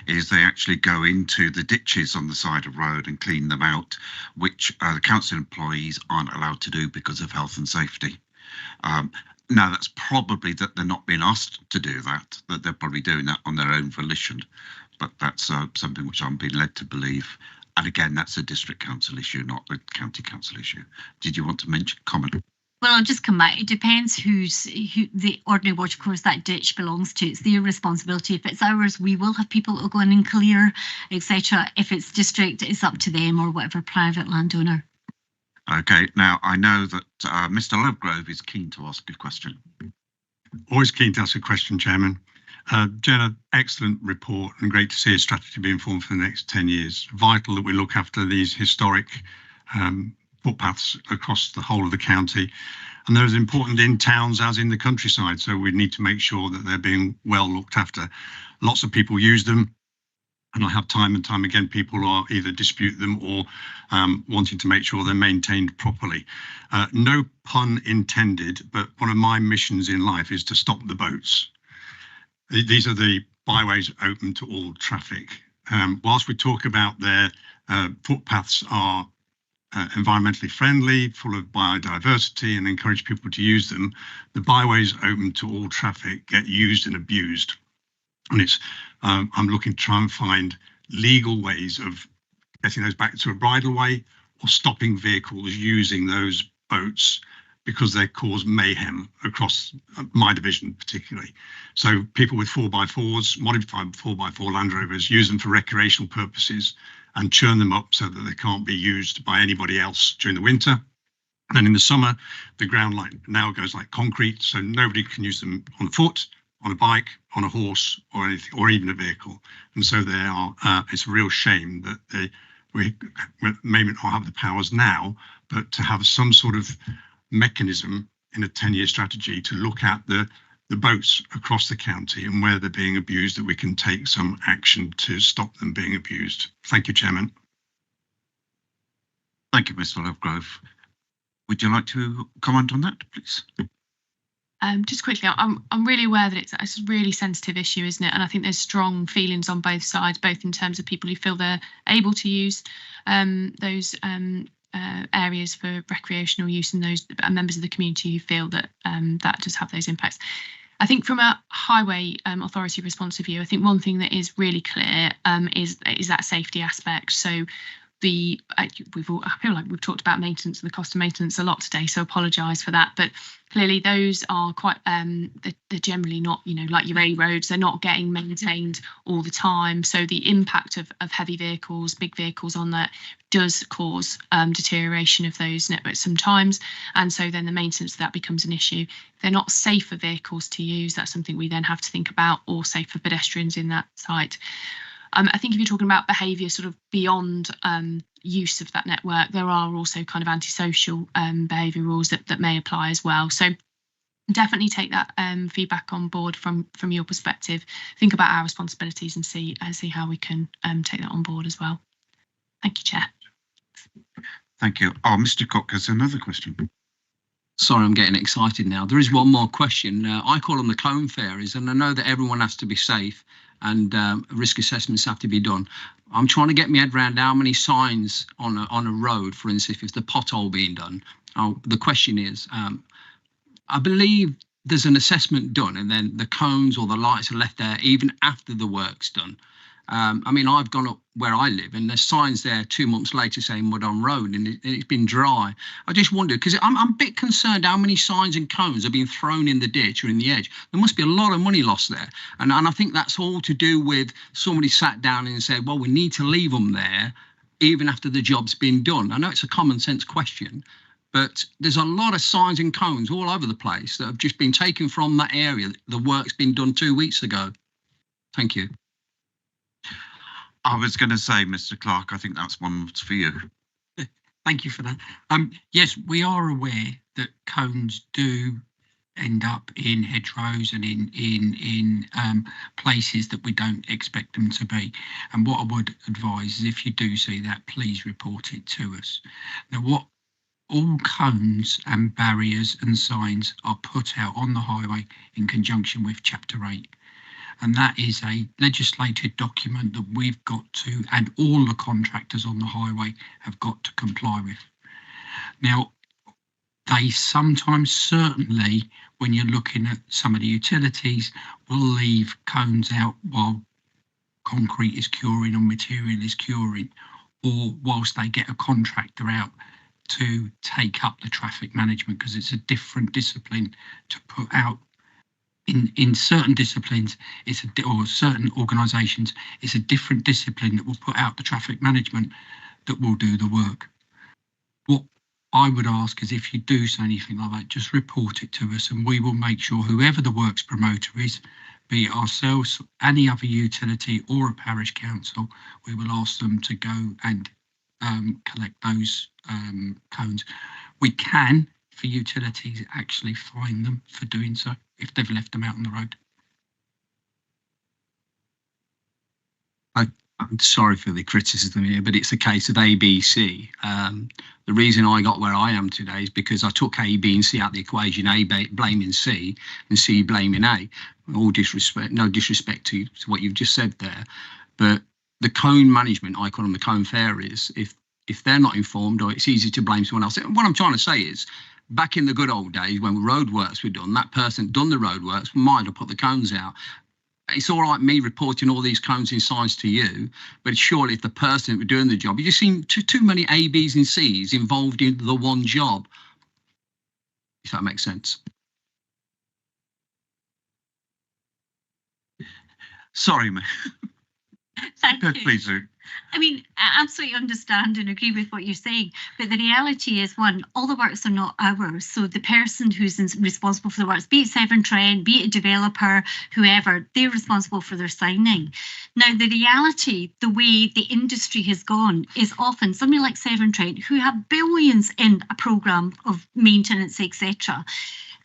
[SPEAKER 1] is they actually go into the ditches on the side of the road and clean them out, which the council employees aren't allowed to do because of health and safety. Now, that's probably that they're not being asked to do that they're probably doing that on their own volition, but that's something which I'm being led to believe. And again, that's a district council issue, not a county council issue. Did you want to comment?
[SPEAKER 9] Well, I'll just come back. It depends who the ordinary water course that ditch belongs to. It's their responsibility. If it's ours, we will have people that will go in and clear, etc. If it's district, it's up to them or whatever private landowner.
[SPEAKER 1] Okay, now I know that Mr. Lovegrove is keen to ask a question.
[SPEAKER 11] Always keen to ask a question, Chairman. Jenna, excellent report and great to see a strategy being formed for the next 10 years. Vital that we look after these historic footpaths across the whole of the county, and they're as important in towns as in the countryside, so we need to make sure that they're being well looked after. Lots of people use them, and I have time and time again people are either dispute them or wanting to make sure they're maintained properly. No pun intended, but one of my missions in life is to stop the boats. These are the byways open to all traffic. Whilst we talk about their footpaths are environmentally friendly, full of biodiversity, and encourage people to use them, the byways open to all traffic get used and abused. And it's I'm looking to try and find legal ways of getting those back to a bridleway or stopping vehicles using those boats because they cause mayhem across my division particularly. So people with 4x4s, modified 4x4 Land Rovers, use them for recreational purposes and churn them up so that they can't be used by anybody else during the winter. And then in the summer, the ground now goes like concrete, so nobody can use them on foot, on a bike, on a horse, or anything, or even a vehicle. And so they are. It's a real shame that we may not have the powers now, but to have some sort of mechanism in a 10-year strategy to look at the boats across the county and where they're being abused, that we can take some action to stop them being abused. Thank you, Chairman.
[SPEAKER 1] Thank you, Mr. Lovegrove. Would you like to comment on that, please?
[SPEAKER 3] Just quickly, I'm really aware that it's a really sensitive issue, isn't it? And I think there's strong feelings on both sides, both in terms of people who feel they're able to use those areas for recreational use, and those members of the community who feel that that does have those impacts. I think from a highway authority responsive view, I think one thing that is really clear is that safety aspect. So I feel like we've talked about maintenance and the cost of maintenance a lot today, so apologise for that. But clearly those are quite they're generally not, like your A roads, they're not getting maintained all the time. So the impact of heavy vehicles, big vehicles on that does cause deterioration of those networks sometimes. And so then the maintenance of that becomes an issue. If they're not safe for vehicles to use, that's something we then have to think about, or safe for pedestrians in that site. I think if you're talking about behaviour sort of beyond use of that network, there are also kind of antisocial behaviour rules that may apply as well. So definitely take that feedback on board from your perspective. Think about our responsibilities and see how we can take that on board as well. Thank you, Chair.
[SPEAKER 1] Thank you. Oh, Mr. Cook has another question.
[SPEAKER 16] Sorry, I'm getting excited now. There is one more question. I call them the cone fairies, and I know that everyone has to be safe and risk assessments have to be done. I'm trying to get my head around how many signs on a road, for instance, if the pothole being done. The question is, I believe there's an assessment done and then the cones or the lights are left there even after the work's done. I mean, I've gone up where I live and there's signs there 2 months later saying mud on road and it's been dry. I just wondered, because I'm a bit concerned how many signs and cones are being thrown in the ditch or in the edge. There must be a lot of money lost there. And I think that's all to do with somebody sat down and said, well, we need to leave them there even after the job's been done. I know it's a common sense question, but there's a lot of signs and cones all over the place that have just been taken from that area. The work's been done 2 weeks ago. Thank you.
[SPEAKER 1] I was going to say, Mr. Clark, I think that's one for you.
[SPEAKER 8] Thank you for that. Yes, we are aware that cones do end up in hedgerows and in places that we don't expect them to be. And what I would advise is if you do see that, please report it to us. Now, all cones and barriers and signs are put out on the highway in conjunction with Chapter 8. And that is a legislated document that we've got to, and all the contractors on the highway have got to comply with. Now, they sometimes, certainly, when you're looking at some of the utilities, will leave cones out while concrete is curing or material is curing, or whilst they get a contractor out to take up the traffic management, because it's a different discipline to put out. In certain disciplines, or certain organisations, it's a different discipline that will put out the traffic management that will do the work. What I would ask is if you do say anything like that, just report it to us and we will make sure whoever the works promoter is, be it ourselves, any other utility or a parish council, we will ask them to go and collect those cones. We can, for utilities, actually fine them for doing so if they've left them out on the road.
[SPEAKER 16] I'm sorry for the criticism here, but it's a case of A, B, C. The reason I got where I am today is because I took A, B and C out of the equation, A blaming C and C blaming A. All disrespect, no disrespect to what you've just said there, but the cone management, I call them the cone fairies, if they're not informed, or it's easy to blame someone else. And what I'm trying to say is, back in the good old days when roadworks were done, that person done the roadworks might have put the cones out. It's all right me reporting all these cones and signs to you, but surely if the person that were doing the job, you just seen too many A, Bs and Cs involved in the one job, if that makes sense.
[SPEAKER 1] Sorry, mate.
[SPEAKER 9] Thank you.
[SPEAKER 1] Please do.
[SPEAKER 9] I mean, I absolutely understand and agree with what you're saying, but the reality is, one, all the works are not ours. So the person who's responsible for the works, be it Severn Trent, be it a developer, whoever, they're responsible for their signing. Now, the reality, the way the industry has gone, is often somebody like Severn Trent, who have billions in a programme of maintenance, etc.,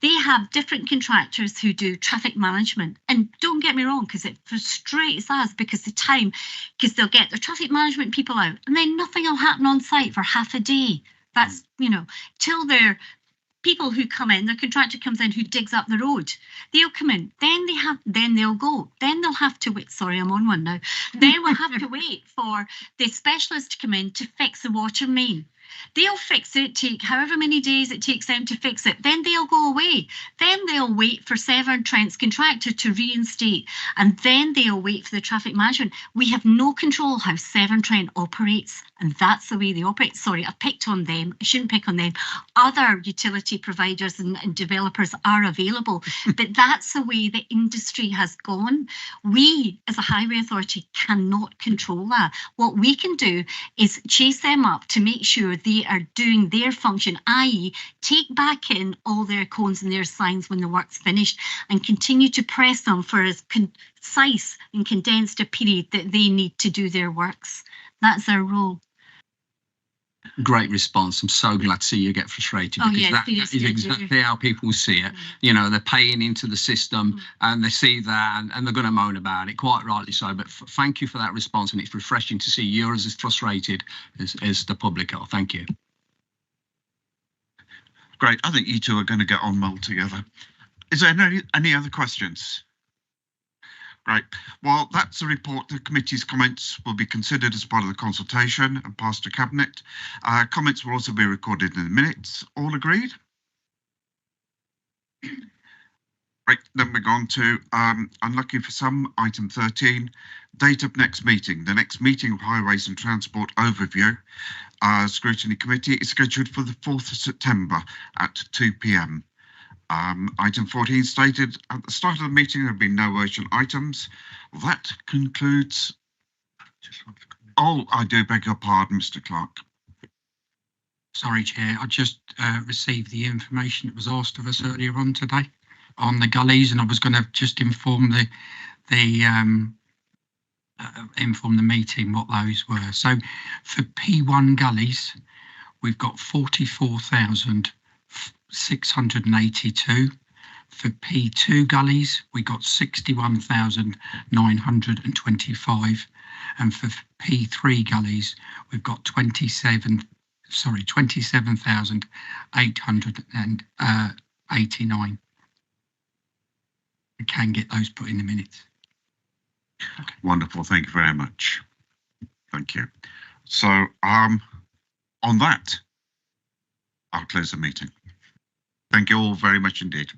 [SPEAKER 9] they have different contractors who do traffic management. And don't get me wrong, because it frustrates us because they'll get their traffic management people out and then nothing will happen on site for half a day. That's, till their people who come in, their contractor comes in who digs up the road. They'll come in, then they'll go. Then they'll have to wait. Sorry, I'm on one now. Then we'll have to wait for the specialist to come in to fix the water main. They'll fix it, take however many days it takes them to fix it. Then they'll go away. Then they'll wait for Severn Trent's contractor to reinstate. And then they'll wait for the traffic management. We have no control how Severn Trent operates. And that's the way they operate. Sorry, I picked on them. I shouldn't pick on them. Other utility providers and developers are available. But that's the way the industry has gone. We, as a highway authority, cannot control that. What we can do is chase them up to make sure they are doing their function, i.e. take back in all their cones and their signs when the work's finished and continue to press them for as concise and condensed a period that they need to do their works. That's our role.
[SPEAKER 16] Great response. I'm so glad to see you get frustrated,
[SPEAKER 9] Oh,
[SPEAKER 16] because
[SPEAKER 9] yes,
[SPEAKER 16] that is exactly how people see it. You know, they're paying into the system and they see that and they're going to moan about it, quite rightly so. But thank you for that response, and it's refreshing to see you're as frustrated as the public are. Thank you.
[SPEAKER 1] Great. I think you two are going to get on well together. Is there any other questions? Great. Well, that's the report. The committee's comments will be considered as part of the consultation and passed to Cabinet. Comments will also be recorded in the minutes. All agreed? Right, then we go on to, unlucky for some, item 13, date of next meeting. The next meeting of Highways and Transport Overview Scrutiny Committee is scheduled for the 4th of September at 2 p.m. Item 14 stated at the start of the meeting there have been no urgent items. That concludes. Oh, I do beg your pardon, Mr. Clark.
[SPEAKER 8] Sorry, Chair. I just received the information that was asked of us earlier on today on the gullies, and I was going to just inform inform the meeting what those were. So for P1 gullies, we've got 44,682. For P2 gullies, we got 61,925, and for P3 gullies, we've got 27,889. We can get those put in the minutes.
[SPEAKER 1] Okay. Wonderful. Thank you very much. Thank you. So on that, I'll close the meeting. Thank you all very much indeed.